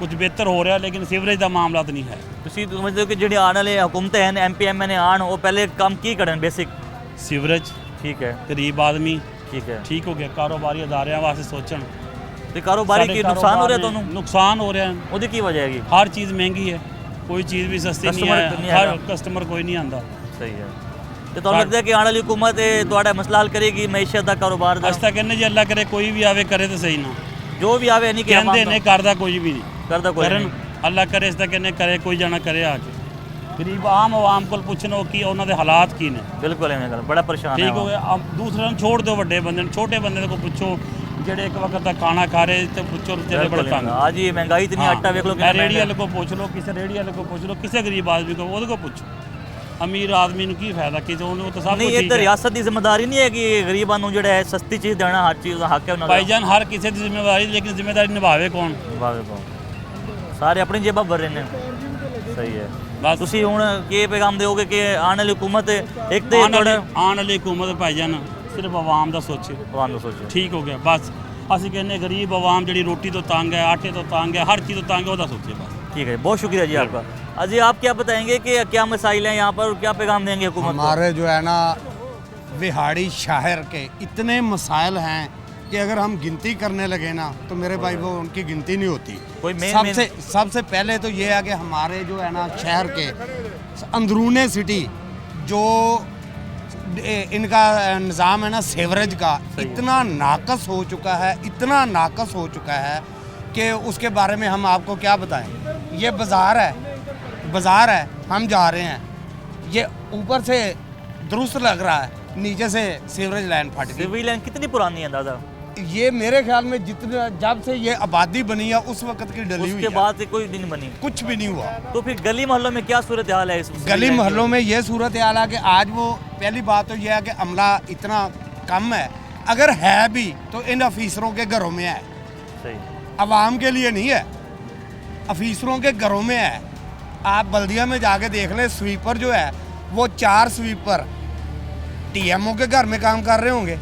S10: ਕੁਝ ਬਿਹਤਰ ਹੋ ਰਿਹਾ ਲੇਕਿਨ ਸੀਵਰੇਜ ਦਾ ਮਾਮਲਾ ਤਾਂ ਨਹੀਂ ਹੈ।
S1: ਤੁਸੀਂ ਸਮਝਦੇ ਹੋ ਕਿ ਜਿਹੜੇ ਆਉਣ ਵਾਲੇ ਹੁਕੂਮਤਾਂ ਹਨ, MPM ਨੇ ਆਉਣ, ਉਹ ਪਹਿਲੇ ਕੰਮ ਕੀ ਕਰਨ? Basic
S10: sewerage.
S1: ਠੀਕ ਹੈ।
S10: ਗਰੀਬ ਆਦਮੀ
S1: ਠੀਕ ਹੈ।
S10: ਠੀਕ ਹੋ ਗਿਆ। ਕਾਰੋਬਾਰੀ ਅਦਾਰਿਆਂ ਵਾਸਤੇ ਸੋਚਣ।
S1: ਤੇ ਕਾਰੋਬਾਰੀ ਕੀ ਨੁਕਸਾਨ ਹੋ ਰਿਹਾ ਤੁਹਾਨੂੰ?
S10: ਨੁਕਸਾਨ ਹੋ ਰਿਹਾ,
S1: ਉਹਦੀ ਕੀ ਵਜ੍ਹਾ ਹੈਗੀ?
S10: ਹਰ ਚੀਜ਼ ਮਹਿੰਗੀ ਹੈ, ਕੋਈ ਚੀਜ਼ ਵੀ ਸਸਤੀ ਨਹੀਂ
S1: Customer ਨਹੀਂ
S10: ਹੈ,
S1: ਹੈਗਾ।
S10: ਹਰ ਕਸਟਮਰ ਕੋਈ ਨਹੀਂ ਆਂਦਾ।
S1: ਸਹੀ ਹੈ। ਤੇ ਤੁਹਾਨੂੰ ਲੱਗਦਾ ਹੈ ਕਿ ਆਉਣ ਵਾਲੀ ਹੁਕੂਮਤ ਇਹ ਤੁਹਾਡਾ ਮਸਲਾ ਹੱਲ ਕਰੇਗੀ ਮਈਸ਼ਤ ਦਾ, ਕਾਰੋਬਾਰ ਦਾ?
S10: ਅੱਜ ਤੱਕ ਕਹਿੰਦੇ ਜੀ ਅੱਲਾ ਕਰੇ ਕੋਈ ਵੀ ਆਵੇ ਕਰੇ ਤਾਂ ਸਹੀ ਨਾ,
S1: ਜੋ ਵੀ ਆਵੇ ਨਹੀਂ ਕਿ
S10: ਕਹਿੰਦੇ ਨੇ ਕਰਦਾ ਕੋਈ ਵੀ ਨਹੀਂ,
S1: ਕਰਦਾ ਕੋਈ
S10: ਕਰਨ
S1: ਨਹੀਂ।
S10: ਅੱਲਾ ਕਰੇ ਇਸ ਤਾਂ ਕਹਿੰਦੇ ਕਰੇ, ਕੋਈ ਜਾਣਾ ਕਰੇ ਆ ਕੇ। ਗਰੀਬ ਆਮ ਆਵਾਮ ਕੋਲ ਪੁੱਛਣੋ ਕਿ ਉਹਨਾਂ ਦੇ ਹਾਲਾਤ ਕੀ ਨੇ।
S1: ਬਿਲਕੁਲ ਐਵੇਂ ਗੱਲ, ਬੜਾ ਪਰੇਸ਼ਾਨ ਹੈ
S10: ਠੀਕ ਹੋ ਗਿਆ। ਆਪ ਦੂਸਰਿਆਂ ਨੂੰ ਛੋੜ ਦਿਓ, ਵੱਡੇ ਬੰਦੇ ਨੂੰ, ਛੋਟੇ ਬੰਦੇ ਕੋਲ ਪੁੱਛੋ ਜਿਹੜੇ ਇੱਕ ਵਕਤ ਦਾ ਖਾਣਾ ਖਾ ਰਹੇ ਤੇ ਪੁੱਛੋ ਜਿਹੜੇ ਬੜੇ ਤੰਗ।
S1: आज ये महंगाई इतनी, आटा देख लो कितना
S10: रेडी
S1: महंगा
S10: वाले को पूछ लो, किसी रेडी वाले को पूछ लो, किसी गरीब आदमी को वो पूछो। अमीर आदमी ਨੂੰ ਕੀ ਫਾਇਦਾ ਕਿ ਉਹਨੂੰ ਤਾਂ ਸਭ ਕੁਝ
S1: नहीं
S10: ਠੀਕ
S1: ये तो
S10: ਹੈ।
S1: रियासत की जिम्मेदारी नहीं है कि गरीबां ਨੂੰ ਜਿਹੜਾ ਹੈ ਸਸਤੀ ਚੀਜ਼ ਦੇਣਾ, ਹਰ ਚੀਜ਼ ਦਾ ਹੱਕ ਹੈ ਉਹਨਾਂ ਦਾ।
S10: ਭਾਈਜਾਨ ਹਰ ਕਿਸੇ ਦੀ ਜ਼ਿੰਮੇਵਾਰੀ, ਲੇਕਿਨ ਜ਼ਿੰਮੇਵਾਰੀ ਨਿਭਾਵੇ ਕੌਣ?
S1: ਵਾਹ ਸਾਰੇ ਆਪਣੀ ਜੇਬਾਂ ਭਰ ਰਹੇ ਨੇ। ਸਹੀ ਹੈ।
S10: ਬਸ
S1: ਤੁਸੀਂ ਹੁਣ ਕੀ ਪੈਗਾਮ ਦਿਓਗੇ ਕਿ ਆਉਣ ਵਾਲੀ ਹੁਕੂਮਤ ਇੱਕ ਤੇ
S10: ਆਉਣ ਵਾਲੀ ਹੁਕੂਮਤ ਭਾਈਜਾਨ ਸਿਰਫ ਆਵਾਮ ਦਾ ਸੋਚੇ,
S1: ਆਵਾਮ ਦਾ ਸੋਚੇ।
S10: ਠੀਕ ਹੋ ਗਿਆ ਬਸ। ਅਸੀਂ ਕਹਿੰਦੇ ਗਰੀਬ ਆਵਾਮ ਜਿਹੜੀ ਰੋਟੀ ਤੋਂ ਤੰਗ ਹੈ, ਆਟੇ ਤੋਂ ਤੰਗ है, हर चीज़ तो तंग है, ਉਹਦਾ सोचे बस।
S1: ठीक है, बहुत शुक्रिया जी आपका। अजी आप क्या बताएंगे कि क्या मसाइल हैं यहाँ पर, क्या पैगाम देंगे हुकूमत को?
S12: हमारे जो है ना बिहाड़ी शहर के इतने मसाइल हैं कि अगर हम गिनती करने लगे ना तो मेरे भाई वो उनकी गिनती नहीं होती।
S1: कोई
S12: सबसे पहले तो ये है कि हमारे जो है ना शहर के अंदरूने सिटी जो इनका निज़ाम है ना सीवरेज का इतना नाकस हो चुका है, इतना नाकस हो चुका है कि उसके बारे में हम आपको क्या बताएं। ये बाज़ार है, हम जा रहे हैं, ये ऊपर से दुरुस्त लग रहा है, नीचे से सीवरेज लाइन फट गई।
S1: सीवरेज लाइन कितनी पुरानी है दादा?
S12: ये मेरे ख्याल में जितने जब से ये आबादी बनी है उस वक्त की डली हुई है,
S1: उसके बाद से कोई नहीं बनी,
S12: कुछ भी नहीं हुआ।
S1: तो फिर गली मोहल्लों में क्या सूरत हाल है?
S12: गली मोहल्लों में ये सूरत हाल है कि आज वो पहली बात तो ये है कि अमला इतना कम है, अगर है भी तो इन अफीसरों के घरों में है,
S1: सही,
S12: अवाम के लिए नहीं है, अफीसरों के घरों में है। आप बल्दिया में जाके देख लें, स्वीपर जो है वो 4 स्वीपर टीएमओ के घर में काम कर रहे होंगे,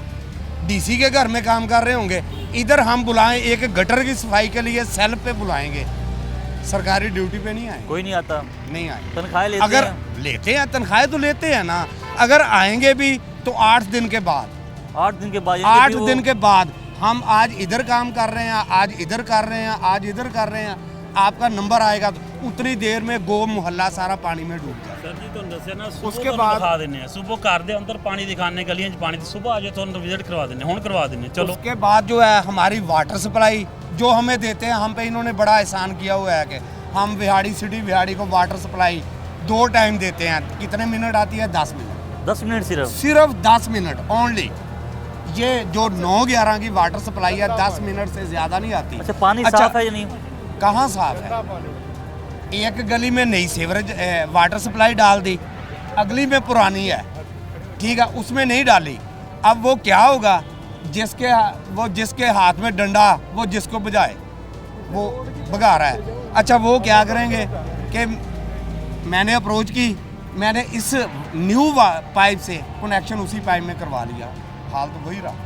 S12: डीसी के घर में काम कर रहे होंगे। इधर हम बुलाएं एक गटर की सफाई के लिए सेल पे बुलाएंगे, सरकारी ड्यूटी पे नहीं आए,
S1: कोई नहीं आता,
S12: नहीं आए।
S1: तनख्वाहें लेते
S12: अगर
S1: हैं?
S12: लेते हैं तनख्वाहें तो लेते हैं ना, अगर आएंगे भी तो 8 दिन के बाद,
S1: 8 दिन के बाद,
S12: 8 दिन के बाद। हम आज इधर काम कर रहे हैं, आज इधर कर रहे हैं, आज इधर कर रहे हैं, आपका नंबर आएगा तो उतनी देर में गो मोहल्ला सारा पानी में डूब जाए।
S10: सर जी ਤੁਹਾਨੂੰ ਦੱਸਿਆ ਨਾ,
S12: उसके बाद
S10: ਦਿਖਾ ਦਿੰਨੇ ਆ ਸੁਬਹ ਘਰ ਦੇ ਅੰਦਰ ਪਾਣੀ ਦਿਖਾਣੇ, ਗਲੀਆਂ 'ਚ ਪਾਣੀ, ਸੁਬਹ ਆ ਜਾਓ ਤੁਹਾਨੂੰ ਵਿਜ਼ਿਟ करवा देने, ਹੁਣ करवा देने। चलो
S12: उसके बाद जो है हमारी वाटर सप्लाई जो हमें देते हैं, हम पे इन्होंने बड़ा एहसान किया हुआ है कि हम बिहाड़ी सिटी बिहाड़ी को वाटर सप्लाई 2 टाइम देते हैं। कितने मिनट आती है? 10 मिनट।
S1: 10 मिनट
S12: सिर्फ 10 मिनट ओनली। ये जो 9-11 की वाटर सप्लाई है 10 मिनट से ज़्यादा नहीं आती।
S1: अच्छा, पानी साफ है या नहीं?
S12: कहाँ साफ है? एक गली में नई सीवरेज वाटर सप्लाई डाल दी, अगली में पुरानी है, ठीक है, उसमें नहीं डाली। अब वो क्या होगा, जिसके हाथ में डंडा वो जिसको बजाए वो भगा रहा है। अच्छा, वो क्या करेंगे कि मैंने अप्रोच की, मैंने इस न्यू पाइप से कनेक्शन उसी पाइप में करवा लिया, हाल तो वही रहा।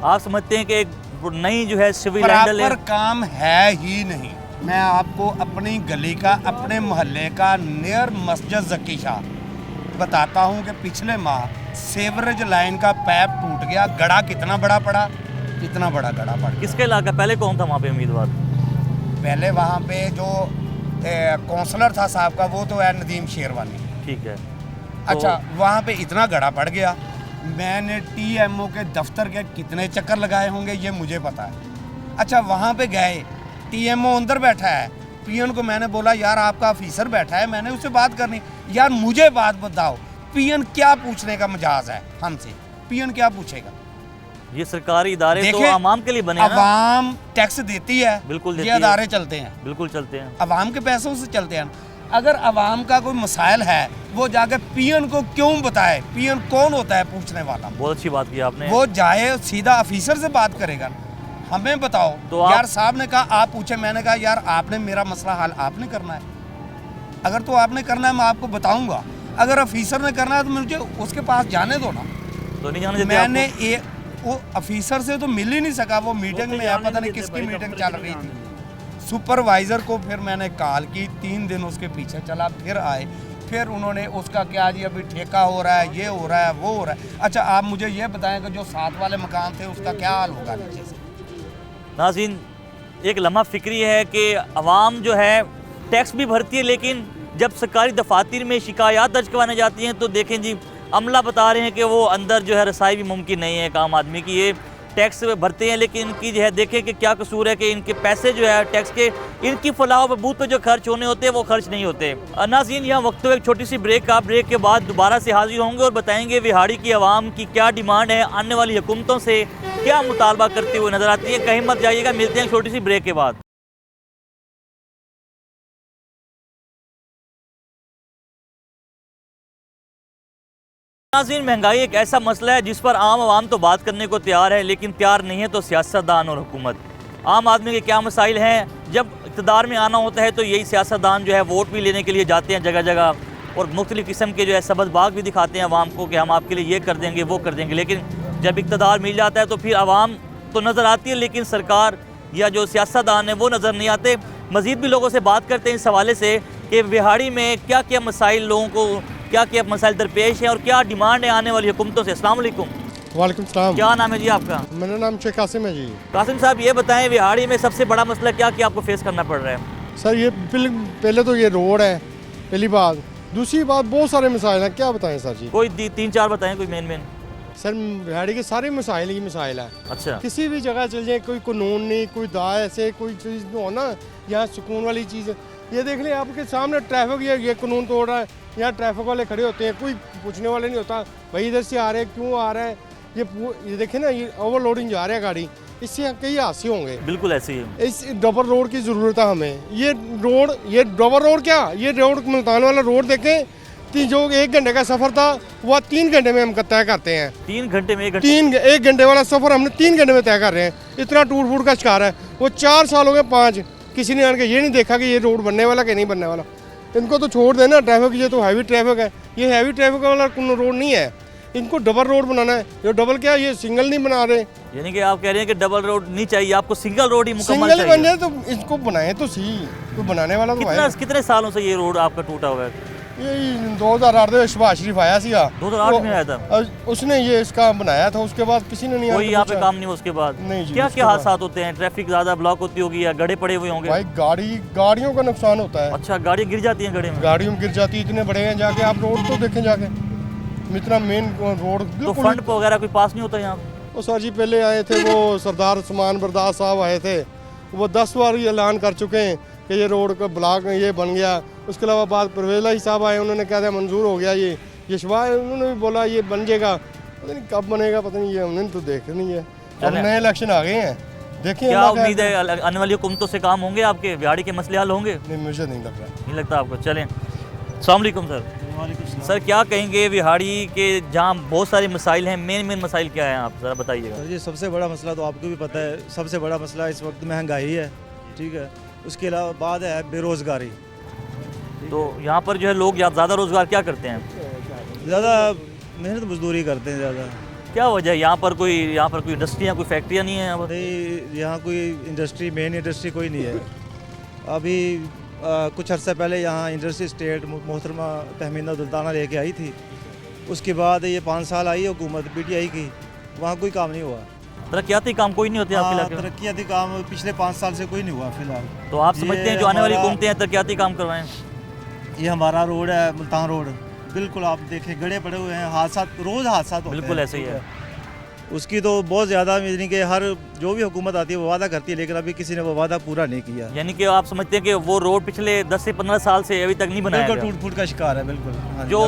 S1: आप समझते हैं कि एक नई जो है सिविल
S12: प्रॉपर काम है ही नहीं। मैं आपको अपनी गली का, अपने मोहल्ले का नियर मस्जिद जकी शाह बताता हूँ कि पिछले माह सीवरेज लाइन का पैप टूट गया। गड़ा कितना बड़ा पड़ा, कितना बड़ा गड़ा पड़ गया।
S1: किसके इलाका? पहले कौन था वहाँ पे उम्मीदवार?
S12: पहले वहाँ पे जो काउंसलर था साहब का, वो तो है नदीम शेरवानी,
S1: ठीक है।
S12: अच्छा, वहाँ पे इतना गड़ा पड़ गया, मैंने टीएमओ के दफ्तर के कितने चक्कर लगाए होंगे ये मुझे पता है। अच्छा, वहाँ पे गए, टीएमओ अंदर बैठा है, पीएन को मैंने बोला यार आपका ऑफिसर बैठा है, मैंने उससे बात करनी, यार मुझे बात बताओ, पीएन क्या पूछने का मजाज है हमसे? पीएन क्या पूछेगा?
S1: ये सरकारी इदारे तो आवाम के लिए बने हैं ना?
S12: आवाम टैक्स देती है,
S1: बिल्कुल
S12: ये अदारे चलते हैं,
S1: बिल्कुल चलते हैं,
S12: आवाम के पैसों से चलते हैं। अगर आवाम का कोई मसाइल है वो जाके पीएन को क्यों बताए? पीएन कौन होता है पूछने वाला?
S1: बहुत अच्छी बात की आपने।
S12: वो जाए सीधा ऑफिसर से बात करेगा, हमें बताओ तो यार साहब ने कहा आप पूछे, मैंने कहा यार आपने मेरा मसला हल आपने करना है, अगर तो आपने करना है मैं आपको बताऊंगा, अगर ऑफिसर ने करना है तो मुझे उसके पास जाने दो ना।
S1: तो नहीं जाने देते?
S12: मैंने वो ऑफिसर से तो मिल ही नहीं सका, वो मीटिंग में है, पता नहीं किसकी मीटिंग चल रही थी। सुपरवाइज़र को फिर मैंने कॉल की, 3 दिन उसके पीछे चला, फिर आए, फिर उन्होंने उसका क्या जी अभी ठेका हो रहा है, ये हो रहा है, वो हो रहा है। अच्छा, आप मुझे ये बताएं कि जो 7 वाले मकान थे उसका क्या हाल होगा नीचे से?
S1: नाज़रीन, एक लम्हा फ़िक्री है कि अवाम जो है टैक्स भी भरती है, लेकिन जब सरकारी दफातर में शिकायत दर्ज करवाने जाती हैं तो देखें जी, अमला बता रहे हैं कि वो अंदर जो है रसाई भी मुमकिन नहीं है एक आम आदमी की। ये टैक्स भरते हैं, लेकिन इनकी जो है देखें कि क्या कसूर है कि इनके पैसे जो है टैक्स के, इनकी फलाह बहबूद पे जो खर्च होने होते हैं वो खर्च नहीं होते। नाज़रीन, यहाँ वक्त एक छोटी सी ब्रेक का, ब्रेक के बाद दोबारा से हाजिर होंगे और बताएंगे विहाड़ी की आवाम की क्या डिमांड है, आने वाली हुकूमतों से क्या मुतालबा करते हुए नजर आती है। कहीं मत जाइएगा, मिलते हैं छोटी सी ब्रेक के बाद। नाज़रीन, महंगाई एक ऐसा मसला है जिस पर आम आवाम तो बात करने को तैयार है, लेकिन तैयार नहीं है तो सियासतदान और हुकूमत। आम आदमी के क्या मसाइल हैं, जब इक़्तिदार में आना होता है तो यही सियासतदान जो है वोट भी लेने के लिए जाते हैं जगह जगह, और मुख्तलिफ़ किस्म के जो है सबज़ बाग भी दिखाते हैं आवाम को कि हम आपके लिए ये कर देंगे वो कर देंगे। लेकिन जब इक़्तिदार मिल जाता है तो फिर आवाम तो नज़र आती है, लेकिन सरकार या जो सियासतदान है वो नज़र नहीं आते। मज़ीद भी लोगों से बात करते हैं इस हवाले से कि बिहाड़ी में क्या क्या मसाइल, लोगों को क्या क्या मसाइल दरपेश हैं और क्या डिमांड है आने वाली हुकूमतों से। अस्सलाम वालेकुम।
S13: वालेकुम सलाम।
S1: क्या नाम है जी आपका?
S13: मेरा नाम शेख कासिम है जी।
S1: कासिम साहब, ये बताएं बिहाड़ी में सबसे बड़ा मसला क्या क्या आपको फेस करना पड़ रहा है?
S13: सर ये पहले तो ये रोड है, पहली बात। दूसरी बात बहुत सारे मसाइल हैं, क्या बताएं सर जी?
S1: कोई 3-4 बताएं, कोई मेन।
S13: सर बिहाड़ी के सारे मसाइल ही मसाइल है।
S1: अच्छा।
S13: किसी भी जगह चल जाए, कोई कानून नहीं, कोई दाए ऐसे कोई चीज़ हो ना, यहाँ सुकून वाली चीज़। ये देख लें आपके सामने ट्रैफिक, ये कानून तोड़ रहा है, यहाँ ट्रैफिक वाले खड़े होते हैं, कोई पूछने वाले नहीं होता भाई इधर से आ रहे हैं, क्यों आ रहा है। ये देखें ना, ये ओवरलोडिंग जा रहा है गाड़ी, इससे कई हादसे होंगे।
S1: बिल्कुल ऐसे ही।
S13: इस डबल रोड की ज़रूरत है हमें। ये डबल रोड क्या, ये रोड मुल्तान वाला रोड देखें कि जो 1 घंटे का सफ़र था वह 3 घंटे में हम तय करते हैं।
S1: 3 घंटे में
S13: 1 घंटे वाला सफ़र हमने 3 घंटे में तय कर रहे हैं। इतना टूट फूट का शिकार है। वो 4 साल हो गए, 5, किसी ने आके ये नहीं देखा कि ये रोड बनने वाला कि नहीं बनने वाला। इनको तो छोड़ देना ट्रैफिक, ये तो हैवी ट्रैफिक है, ये हैवी ट्रैफिक वाला रोड नहीं है। इनको डबल रोड बनाना है। ये डबल क्या, ये सिंगल नहीं बना रहे।
S1: यानी कि आप कह रहे हैं कि डबल रोड नहीं चाहिए, आपको सिंगल रोड ही मुकम्मल
S13: सिंगल बन
S1: चाहिए।
S13: जाए तो इसको बनाए तो सही, कोई बनाने वाला तो है।
S1: कितने सालों से ये रोड आपका टूटा हुआ है?
S13: ये 2008 में शहबाज शरीफ आया सी।
S1: 2008 में आया था,
S13: उसने ये इसका बनाया था, उसके बाद किसी ने नहीं,
S1: कोई यहाँ पे काम नहीं हुआ उसके बाद।
S13: नहीं जी।
S1: क्या क्या हादसा होते हैं? ट्रैफिक ज़्यादा ब्लॉक होती होगी या गड्ढे पड़े हुए होंगे?
S13: भाई गाड़ियों का नुकसान होता है।
S1: अच्छा, गाड़ी गिर जाती है गड्ढे में?
S13: गाड़ियों में गिर जाती है, इतने बड़े हैं, जाके आप रोड तो देखें जाके, इतना मेन रोड।
S1: तो फंड वगैरह कोई पास नहीं होता यहाँ?
S13: वो सर जी पहले आए थे वो सरदार उस्मान बरदार साहब आए थे, वो 10 बार ऐलान कर चुके हैं कि ये रोड का ब्लॉक ये बन गया। उसके अलावा बाद परवेज इलाही साहब आए, उन्होंने कहा था मंजूर हो गया। ये शहबाज उन्होंने भी बोला ये बन जाएगा, पता नहीं कब बनेगा, पता नहीं, ये हमने तो देख नहीं है। अब नए इलेक्शन आ गए हैं, देखिए
S1: क्या उम्मीद है आने वाली हुकूमतों से काम होंगे आपके, बिहाड़ी के मसले हल होंगे?
S13: नहीं, मुझे नहीं लग रहा।
S1: नहीं लगता आपको? चलें, अस्सलाम वालेकुम सर। सर, क्या कहेंगे बिहाड़ी के जहाँ बहुत सारे मसाइल हैं, मेन मसाइल क्या है, आप ज़रा बताइएगा।
S5: सर जी, सबसे बड़ा मसला तो आपको भी पता है, सबसे बड़ा मसला इस वक्त महंगाई है, ठीक है। उसके अलावा बाद है बेरोज़गारी।
S1: तो यहाँ पर जो है लोग ज़्यादा रोज़गार क्या करते हैं?
S5: ज़्यादा मेहनत मजदूरी करते हैं ज़्यादा।
S1: क्या वजह है? यहाँ पर कोई इंडस्ट्रियाँ, कोई फैक्ट्रियाँ नहीं है यहाँ पर?
S5: नहीं, यहाँ कोई इंडस्ट्री, मेन इंडस्ट्री कोई नहीं है। अभी कुछ अर्सा पहले यहाँ इंडस्ट्री स्टेट मोहतरमा तहमीना दुल्ताना लेके आई थी, उसके बाद ये 5 साल आई हुकूमत PTI की, वहाँ कोई काम नहीं हुआ।
S1: तरक्याती काम कोई नहीं होते आपके इलाके में?
S5: तरक्याती काम पिछले 5 साल से कोई नहीं हुआ फिलहाल।
S1: तो आप समझते हैं जो आने वाली हुकूमतें हैं तरक्याती काम करवाएं?
S5: ये हमारा रोड है मुल्तान रोड, बिल्कुल आप देखें गड्ढे पड़े हुए हैं, हादसा रोज़ हादसा होते हैं।
S1: बिल्कुल ऐसे ही है।
S5: उसकी तो बहुत ज़्यादा, यानी कि हर जो भी हुकूमत आती है वो वादा करती है, लेकिन अभी किसी ने वो वादा पूरा नहीं किया।
S1: यानी कि आप समझते हैं कि वो रोड पिछले 10 से 15 साल से अभी तक नहीं बनाया गया?
S5: टूट फूट का शिकार है बिल्कुल।
S1: जो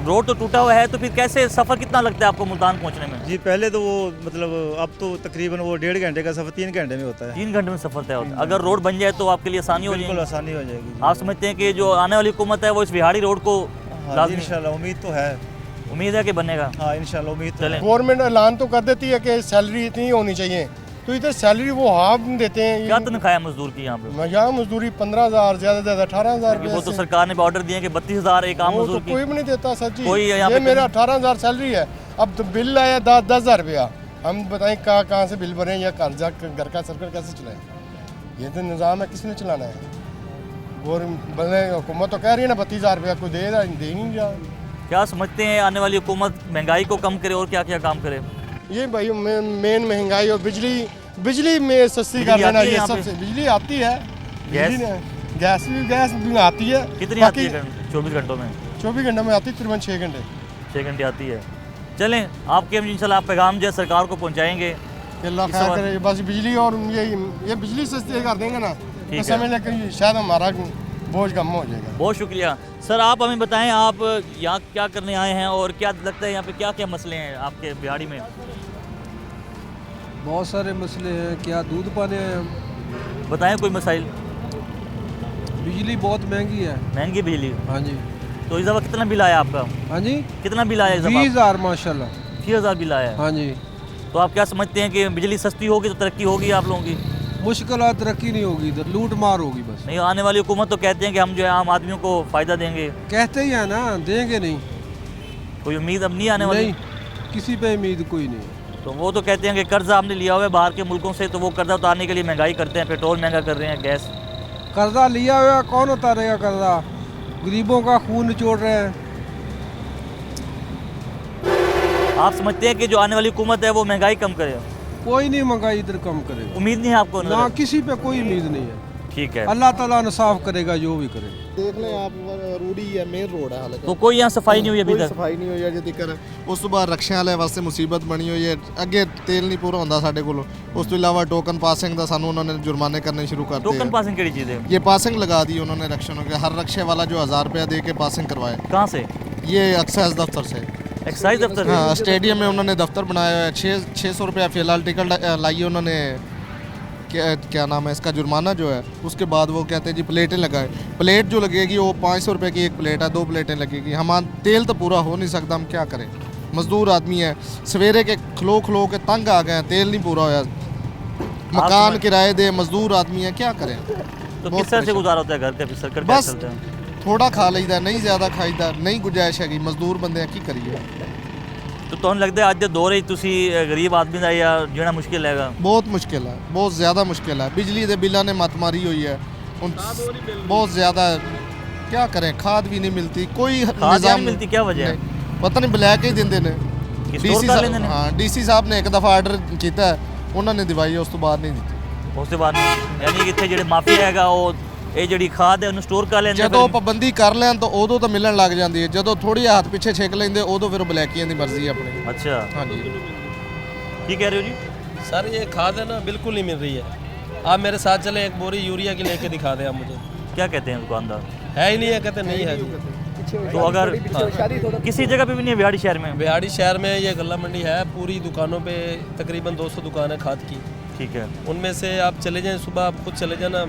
S1: रोड तो टूटा हुआ है, तो फिर कैसे सफ़र कितना लगता है आपको मुल्तान पहुँचने में?
S5: जी पहले तो वो मतलब अब तो तकरीबन वो 1.5 घंटे का सफ़र 3 घंटे में होता है।
S1: 3 घंटे में सफ़र तय होता है। अगर रोड बन जाए तो आपके लिए आसानी हो जाएगी?
S5: बिल्कुल आसानी हो जाएगी।
S1: आप समझते हैं कि जो आने वाली हुकूमत है वो इस बिहाड़ी रोड को
S5: इंशाल्लाह, उम्मीद तो है,
S1: उम्मीद है कि बनेगा।
S5: हाँ इंशाल्लाह, उम्मीद तो है।
S13: गवर्नमेंट ऐलान तो कर देती है कि सैलरी इतनी होनी चाहिए, तो इधर सैलरी वो हाफ देते हैं।
S1: क्या तनख्वाह है मजदूर की यहाँ पे?
S13: यहाँ मजदूरी 15,000, ज़्यादा 18,000।
S1: वो तो सरकार ने ऑर्डर दिए कि 32,000 एक आम मजदूर की।
S13: कोई भी नहीं देता सर जी।
S1: कोई
S13: ये मेरा 18,000 सैलरी है, अब तो बिल आया 10,000 रुपया। हम बताएं कहाँ से बिल भरें या कर्जा घर का सर्कल कैसे चलाएं? ये तो निज़ाम है, किसने चलाना है? हुकूमत तो कह रही है ना 32,000 रुपया, कोई दे नहीं रहा।
S1: क्या समझते हैं आने वाली हुकूमत महंगाई को कम करे और क्या क्या काम करे?
S13: ये भाई मेन महंगाई और बिजली बिजली में सस्ती कर
S1: बिजली
S13: देना
S1: आती है
S13: ये
S1: यहाँ पे?
S13: सबसे। बिजली आती है,
S1: गैस?
S13: गैस भी आती है।
S1: कितनी आती है 24 घंटों में?
S13: 24 घंटों में आती है, तकरीबन 6 घंटे।
S1: 6 घंटे आती है। चलें, आपके इंशाल्लाह आप पैगाम जो है सरकार को पहुँचाएँगे।
S13: अल्लाह खैर करे, बस बिजली और ये बिजली सस्ती कर देंगे ना तो
S1: है।
S13: समझ लें कि शायद हमारा बोझ कम हो जाएगा।
S1: बहुत शुक्रिया सर। आप हमें बताएं, आप यहाँ क्या करने आए हैं और क्या लगता है यहाँ पे क्या क्या मसले हैं आपके बिहाड़ी में?
S11: बहुत सारे मसले हैं, क्या दूध पाने हैं हम।
S1: बताएं कोई मसाइल।
S11: बिजली बहुत महंगी है।
S1: महंगी बिजली?
S11: हाँ जी।
S1: तो इस दफ़ा कितना बिल आया आपका?
S11: हाँ जी,
S1: कितना बिल आया इस दफ़ा?
S11: 20,000 माशाल्लाह।
S1: 3000 बिल आया है।
S11: हाँ जी।
S1: तो आप क्या समझते हैं कि बिजली सस्ती होगी तो तरक्की होगी आप लोगों की?
S11: मुश्किलात तरक्की नहीं होगी, इधर लूट मार होगी बस।
S1: नहीं, आने वाली हुकूमत तो कहते हैं कि हम जो है आम आदमियों को फ़ायदा देंगे।
S11: कहते ही हैं ना, देंगे नहीं।
S1: कोई उम्मीद अब नहीं आने वाली?
S11: नहीं, किसी पे उम्मीद कोई नहीं।
S1: तो वो तो कहते हैं कि कर्जा हमने लिया हुआ है बाहर के मुल्कों से, तो वो कर्जा उतारने के लिए महंगाई करते हैं, पेट्रोल महंगा कर रहे हैं, गैस।
S11: कर्जा लिया हुआ कौन उतारेगा कर्जा? गरीबों का खून निचोड़ रहे हैं।
S1: आप समझते हैं कि जो आने वाली हुकूमत है वो महंगाई कम करे?
S11: कोई नहीं महंगाई इधर कम करेगा।
S1: उम्मीद नहीं है आपको?
S11: ना, किसी पे कोई उम्मीद नहीं है।
S1: ठीक है,
S11: अल्लाह ताला इंसाफ करेगा जो भी करे।
S14: देख लें आप, रूढ़ी है, मेन रोड है हालांकि।
S1: तो कोई यहाँ सफाई नहीं हुई अभी तक?
S14: सफाई नहीं हुई है, दिक्कत। उस तो बाद रक्षे वाले वास्ते मुसीबत बनी हुई है। अगे तेल नहीं पूरा होंदा साडे कोल, उस तो इलावा टोकन पासिंग दा सानू उन्होंने जुर्माने करने शुरू कर दिए।
S1: टोकन पासिंग केड़ी चीज़ है?
S14: ये पासिंग लगा दी उन्होंने रक्षकों के, हर रक्षे वाला जो 1000 रुपया दे के पासिंग करवाए।
S1: कहाँ से?
S14: ये एक्साइज दफ्तर से।
S1: एक्साइज दफ्तर?
S14: हाँ, स्टेडियम में उन्होंने दफ्तर बनाया है। 600 रुपया फिलहाल टिकट लाइए उन्होंने, क्या नाम है इसका, जुर्माना जो है। उसके बाद वो कहते हैं जी प्लेटें लगाए। प्लेट जो लगेगी वो 500 रुपये की एक प्लेट है, 2 प्लेटें लगेगी। हम तेल तो पूरा हो नहीं सकता, हम क्या करें? मजदूर आदमी है, सवेरे के खलो खलो के तंग आ गए हैं, तेल नहीं पूरा होया, मकान किराए दे, मजदूर आदमी है, क्या करें?
S1: तो किस तरह से गुजारा होता है घर का? सर्कट
S14: बस
S1: चलता है?
S14: थोड़ा खा लीदा, नहीं ज़्यादा खाईदा, नहीं गुंजाइश हैगी, मजदूर बंदे हैं, की करिए?
S1: तो तुहानू लगता है अज दे दौर विच तुसी गरीब आदमी दा या जीना मुश्किल हैगा?
S14: बहुत मुश्किल है, बहुत ज़्यादा मुश्किल है। बिजली के बिलों ने मत मारी हुई है बहुत ज़्यादा। क्या करें, खाद भी नहीं मिलती, कोई
S1: खाद नहीं मिलती, क्या वजह है?
S14: पता नहीं, ब्लैक ही देंदे ने।
S1: डीसी साहब,
S14: हाँ, डीसी साहब ने एक दफ़ा आर्डर किया है, उन्होंने दिवाई, उस तो बाद नहीं दी।
S1: उस तो बाद यानी कि इत्थे जेह्ड़े माफिया हैगा वो ਇਹ ਜਿਹੜੀ ਖਾਦ ਹੈ ਉਹਨੂੰ ਸਟੋਰ ਕਰ ਲੈਂਦੇ
S14: ਜਦੋਂ ਪਾਬੰਦੀ ਕਰ ਲੈਣ ਤਾਂ ਉਦੋਂ ਤਾਂ ਮਿਲਣ ਲੱਗ ਜਾਂਦੀ ਹੈ, ਜਦੋਂ ਥੋੜੀ ਹੱਥ ਪਿੱਛੇ ਛੇਕ ਲੈਂਦੇ ਉਦੋਂ ਫਿਰ ਬਲੈਕੀਆਂ ਦੀ ਮਰਜ਼ੀ ਆਪਣੀ।
S1: अच्छा,
S14: हाँ जी।
S1: ਕੀ कह रहे हो जी?
S15: सर ये खाद है ना बिल्कुल नहीं मिल रही है। आप मेरे साथ चले, एक बोरी यूरिया की लेके दिखा दें आप मुझे।
S1: क्या कहते हैं दुकानदार?
S15: है ही नहीं है, कहते नहीं है जी।
S1: तो अगर किसी जगह पे भी नहीं है बिहाड़ी शहर में?
S15: बिहाड़ी शहर में ये गल्ला मंडी है, पूरी दुकानों पे तकरीबन 200 दुकान है खाद की।
S1: ठीक है,
S15: उनमें से आप चले जाएं, सुबह आप खुद चले जाना,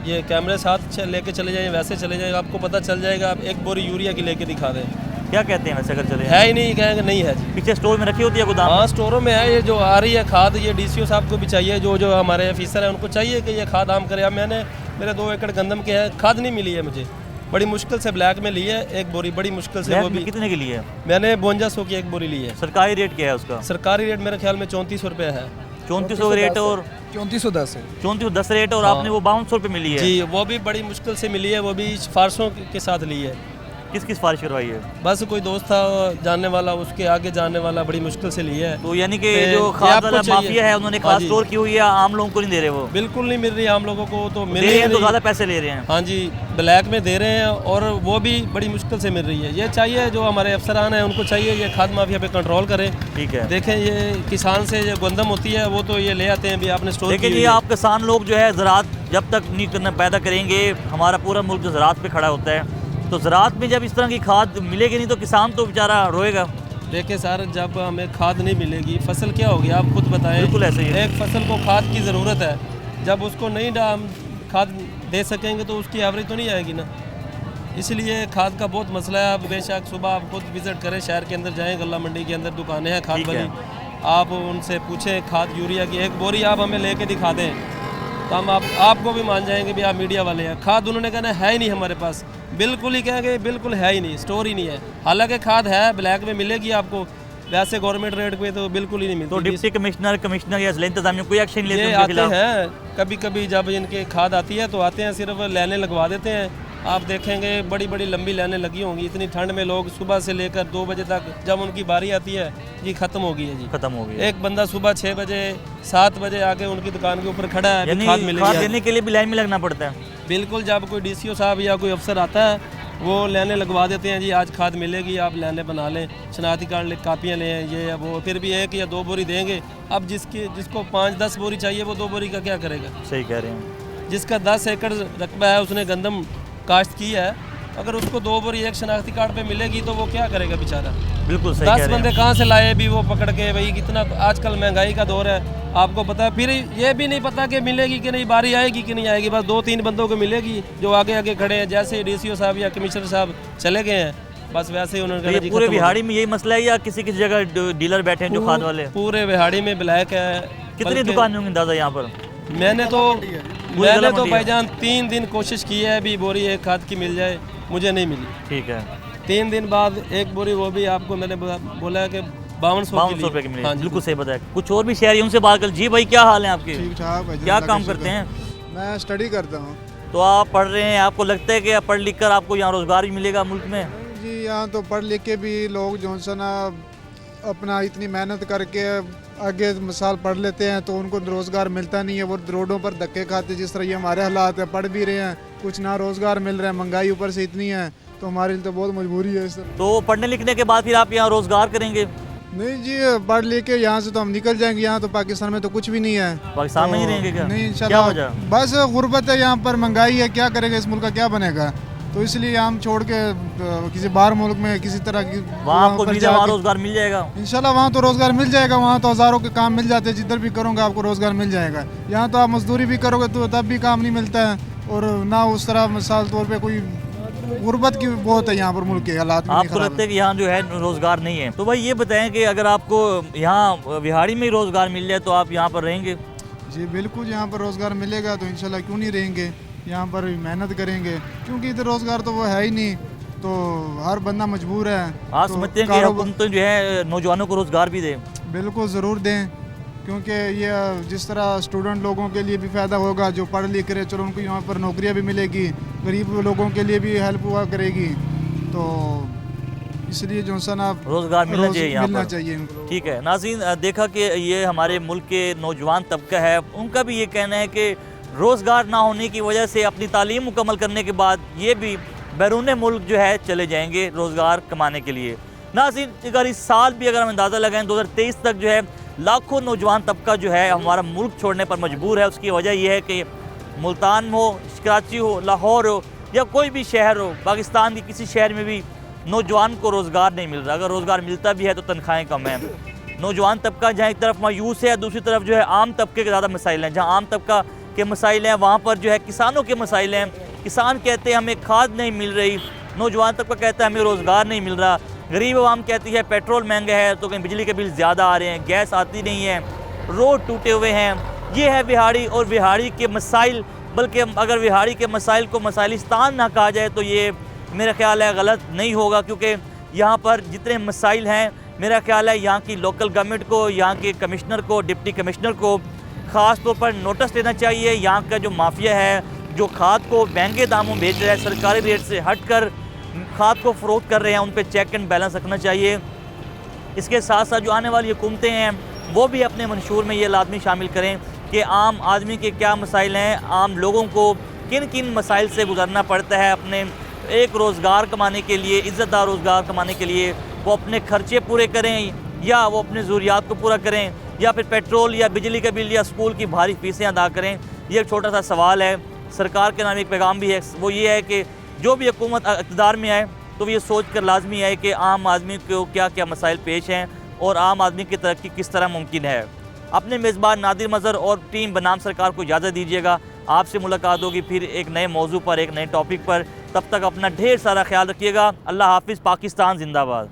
S15: ये कैमरे साथ लेके चले जाएं, वैसे चले जाएंगे, आपको पता चल जाएगा। आप एक बोरी यूरिया की लेके दिखा दें।
S1: क्या कहते हैं वैसे अगर चले?
S15: है ही नहीं, कहेंगे नहीं है जी।
S1: पीछे स्टोर में रखी होती है गोदाम?
S15: हाँ, स्टोरों में है ये जो आ रही है खाद। ये डीसीओ साहब को भी चाहिए, जो हमारे ऑफिसर हैं उनको चाहिए कि ये खाद आम करे। अब मैंने, मेरे 2 एकड़ गंदम के हैं, खाद नहीं मिली है मुझे, बड़ी मुश्किल से ब्लैक में ली है एक बोरी, बड़ी मुश्किल से। वो भी
S1: कितने की ली है?
S15: मैंने 5200 की एक बोरी ली है।
S1: सरकारी रेट क्या है उसका?
S15: सरकारी रेट मेरे ख्याल में 3400 रुपये है।
S1: 3400 रेट और
S11: 3410 है।
S1: 3410 रेट और आपने वो 5200 रुपये मिली है?
S15: जी, वो भी बड़ी मुश्किल से मिली है, वो भी सिफारिशों के साथ ली है।
S1: किस किस सिफारिश करवाई है?
S15: बस कोई दोस्त था जानने वाला, उसके आगे जानने वाला, बड़ी मुश्किल से ली है।
S1: तो यानी कि जो खाद वाला माफिया है उन्होंने खाद स्टोर की हुई है, आम लोगों को नहीं दे रहे? वो
S15: बिल्कुल नहीं मिल रही आम लोगों को, तो मिल
S1: रही है तो ज़्यादा पैसे ले रहे हैं।
S15: हाँ जी, ब्लैक में दे रहे हैं और वो भी बड़ी मुश्किल से मिल रही है। ये चाहिए, जो हमारे अफसरान हैं उनको चाहिए ये खाद माफिया पे कंट्रोल करें।
S1: ठीक है,
S15: देखें ये किसान से जो गंदम होती है वो तो ये ले आते हैं, भी आपने स्टोर।
S1: लेकिन ये आप किसान लोग जो है ज़राअत जब तक नहीं करना पैदा करेंगे, हमारा पूरा मुल्क जो ज़राअत पे खड़ा होता है, तो ज़राअत में जब इस तरह की खाद मिलेगी नहीं तो किसान तो बेचारा रोएगा।
S15: देखिए सर, जब हमें खाद नहीं मिलेगी, फसल क्या होगी आप खुद बताएं।
S1: बिल्कुल ऐसे ही है।
S15: एक फसल को खाद की ज़रूरत है, जब उसको नहीं खाद दे सकेंगे तो उसकी एवरेज तो नहीं आएगी ना। इसलिए खाद का बहुत मसला है। आप बेशक सुबह आप खुद विज़िट करें, शहर के अंदर जाएँ, गल्ला मंडी के अंदर दुकानें हैं खाद वाली, आप उनसे पूछें खाद यूरिया की एक बोरी आप हमें लेके दिखा दें तो हम आपको भी मान जाएंगे भी आप मीडिया वाले हैं। खाद उन्होंने कहना है ही नहीं हमारे पास, बिल्कुल ही कहेंगे बिल्कुल है ही नहीं, स्टोर ही नहीं है। हालांकि खाद है, ब्लैक में मिलेगी आपको, वैसे गवर्नमेंट रेट पे तो बिल्कुल ही नहीं मिलती।
S1: तो डिप्टी कमिश्नर या जिला इंतजामिया कोई एक्शन लेते हैं?
S15: ये आते हैं कभी कभी, जब इनके खाद आती है तो आते हैं, सिर्फ लाइनें लगवा देते हैं, आप देखेंगे बड़ी बड़ी लंबी लाइनें लगी होंगी। इतनी ठंड में लोग सुबह से लेकर 2 बजे तक, जब उनकी बारी आती है जी खत्म हो गई है जी,
S1: खत्म हो गई है।
S15: एक बंदा सुबह 6 बजे 7 बजे आके उनकी दुकान के ऊपर खड़ा है,
S1: यानी
S15: खाद मिलेगी।
S1: खाद देने के लिए भी लाइन में लगना पड़ता है।
S15: बिल्कुल, जब कोई डीसीओ साहब या कोई अफसर आता है वो लाइनें लगवा देते हैं जी, आज खाद मिलेगी, आप लाइनें बना लें, शनाख्ती कार्ड कापियाँ लें, ये या वो, फिर भी 1 या 2 बोरी देंगे। अब जिसको 5-10 बोरी चाहिए वो 2 बोरी का क्या करेगा?
S1: सही कह रहे हैं।
S15: जिसका 10 एकड़ रकबा है, उसने गंदम काश्त की है, अगर उसको 2 बोरी एक शनाख्ती कार्ड पे मिलेगी तो वो क्या करेगा बेचारा?
S1: बिल्कुल सही कह रहे
S15: 10
S1: हैं।
S15: बंदे कहाँ से लाए भी वो पकड़ के? भाई कितना आजकल महंगाई का दौर है, आपको पता है। फिर ये भी नहीं पता कि मिलेगी कि नहीं, बारी आएगी कि नहीं आएगी। बस 2-3 बंदों को मिलेगी जो आगे आगे खड़े हैं। जैसे डीसीओ साहब या कमिश्नर साहब चले गए हैं, बस वैसे ही उन्होंने
S1: तो ये पूरे बिहाड़ी में यही मसला है या किसी किसी जगह डीलर बैठे हैं जो खाद वाले?
S15: पूरे बिहाड़ी में ब्लैक है।
S1: कितनी दुकानें होंगी दादा यहाँ पर?
S15: मैंने तो भाईजान 3 दिन कोशिश की है अभी बोरी एक खाद की मिल जाए, मुझे नहीं मिली।
S1: ठीक है।
S15: 3 दिन बाद एक बोरी, वो भी आपको मैंने बोला है कि 5200
S1: रुपए की मिली।
S15: हाँ,
S1: बिल्कुल सही बताया। कुछ और भी शहरियों से बात कर। जी भाई, क्या हाल है आपके?
S16: ठीक ठाक भाई।
S1: क्या काम करते हैं?
S16: मैं स्टडी करता हूँ।
S1: तो आप पढ़ रहे हैं, आपको लगता है कि पढ़ लिख कर आपको यहाँ रोजगार भी मिलेगा मुल्क में?
S16: जी, यहाँ तो पढ़ लिख के भी लोग जो है ना अपना इतनी मेहनत करके आगे मिसाल पढ़ लेते हैं तो उनको रोज़गार मिलता नहीं है। वो रोडों पर धक्के खाते, जिस तरह ये हमारे हालात है, पढ़ भी रहे हैं, कुछ ना रोज़गार मिल रहा है, महंगाई ऊपर से इतनी है, तो हमारे लिए तो बहुत मजबूरी है सर।
S1: तो पढ़ने लिखने के बाद फिर आप यहाँ रोज़गार करेंगे?
S16: नहीं जी, पढ़ लिख के यहाँ से तो हम निकल जाएंगे। यहाँ तो पाकिस्तान में तो कुछ भी नहीं है।
S1: पाकिस्तान में नहीं रहेंगे क्या?
S16: नहीं, इंशाल्लाह।
S1: क्या वजह?
S16: बस गुर्बत है, यहाँ पर महंगाई है, क्या करेंगे, इस मुल्क का क्या बनेगा, तो इसलिए हम छोड़ के किसी बाहर मुल्क में किसी तरह की
S1: वहाँ आपको रोजगार मिल जाएगा
S16: इंशाल्लाह। वहाँ तो रोजगार मिल जाएगा, वहाँ तो हज़ारों के काम मिल जाते हैं, जिधर भी करोगे आपको रोजगार मिल जाएगा। यहाँ तो आप मजदूरी भी करोगे तो तब भी काम नहीं मिलता है, और ना उस तरह मिसाल तौर पे कोई गुर्बत की बहुत है यहाँ पर मुल्क के हालात।
S1: आपको लगता है कि यहाँ जो है रोजगार नहीं है? तो भाई ये बताएं कि अगर आपको यहाँ बिहाड़ी में ही रोजगार मिल जाए तो आप यहाँ पर रहेंगे?
S16: जी बिल्कुल, यहाँ पर रोजगार मिलेगा तो इंशाल्लाह क्यों नहीं रहेंगे, यहाँ पर मेहनत करेंगे, क्योंकि इधर रोजगार तो वो है ही नहीं, तो हर बंदा मजबूर है।
S1: आप समझते हैं कि हुकूमत जो है नौजवानों को रोजगार भी दे?
S16: बिल्कुल ज़रूर दें, क्योंकि ये जिस तरह स्टूडेंट लोगों के लिए भी फ़ायदा होगा, जो पढ़ लिख रहे, चलो उनको यहाँ पर नौकरियाँ भी मिलेगी, गरीब लोगों के लिए भी हेल्प हुआ करेगी, तो इसलिए जो सा
S1: रोजगार मिलना चाहिए यहाँ
S16: मिलना
S1: पर।
S16: चाहिए इनको।
S1: ठीक है नाज़रीन, देखा कि ये हमारे मुल्क के नौजवान तबका है, उनका भी ये कहना है कि रोज़गार ना होने की वजह से अपनी तालीम मुकम्मल करने के बाद ये भी बैरून मुल्क जो है चले जाएंगे रोज़गार कमाने के लिए। नाज़रीन, अगर इस साल भी अगर हम अंदाज़ा लगाएं 2023 तक जो है लाखों नौजवान तबका जो है हमारा मुल्क छोड़ने पर मजबूर है। उसकी वजह यह है कि मुल्तान हो, कराची हो, लाहौर हो या कोई भी शहर हो, पाकिस्तान के किसी शहर में भी नौजवान को रोज़गार नहीं मिल रहा। अगर रोज़गार मिलता भी है तो तनख्वाहें कम हैं। नौजवान तबका जहाँ एक तरफ मायूस है, दूसरी तरफ जो है आम तबके के ज़्यादा मसाइल हैं। जहाँ आम तबका के मसाइल हैं वहाँ पर जो है किसानों के मसाइल हैं। किसान कहते हैं हमें खाद नहीं मिल रही, नौजवान तबका कहता है हमें रोज़गार नहीं मिल रहा, गरीब आवाम कहती है पेट्रोल महंगा है तो कहीं बिजली के बिल ज़्यादा आ रहे हैं, गैस आती नहीं है, रोड टूटे हुए हैं। ये है बिहाड़ी और बिहाड़ी के मसाइल। बल्कि अगर बिहाड़ी के मसाइल को मसाइलिस्तान ना कहा जाए तो ये मेरा ख्याल है गलत नहीं होगा, क्योंकि यहाँ पर जितने मसाइल हैं मेरा ख्याल है यहाँ की लोकल गवर्नमेंट को, यहाँ के कमिश्नर को, डिप्टी कमिश्नर को ख़ास तौर पर नोटिस लेना चाहिए। यहाँ का जो माफिया है जो खाद को महंगे दामों में बेच रहा है, सरकारी रेट से हटकर खाद को फ़रोख्त कर रहे हैं, उन पर चेक एंड बैलेंस रखना चाहिए। इसके साथ साथ जो आने वाली हुकूमतें हैं वो भी अपने मंशूर में ये लाजमी शामिल करें कि आम आदमी के क्या मसाइल हैं, आम लोगों को किन किन मसाइल से गुजरना पड़ता है अपने एक रोज़गार कमाने के लिए, इज़्ज़तदार रोज़गार कमाने के लिए। वो अपने खर्चे पूरे करें या वो अपने ज़रूरियात को पूरा करें या फिर पेट्रोल या बिजली का बिल या स्कूल की भारी फीसें अदा करें। ये एक छोटा सा सवाल है। सरकार के नाम एक पैगाम भी है, वो ये है कि जो भी हुकूमत इक़्तिदार में आए तो ये सोच कर लाजमी है कि आम आदमी को क्या क्या मसाइल पेश हैं और आम आदमी की तरक्की किस तरह मुमकिन है। अपने मेज़बान नादिर मज़हर और टीम बनाम सरकार को इजाज़त दीजिएगा। आपसे मुलाकात होगी फिर एक नए मौजू पर, एक नए टॉपिक पर। तब तक अपना ढेर सारा ख्याल रखिएगा। अल्लाह हाफिज़। पाकिस्तान जिंदाबाद।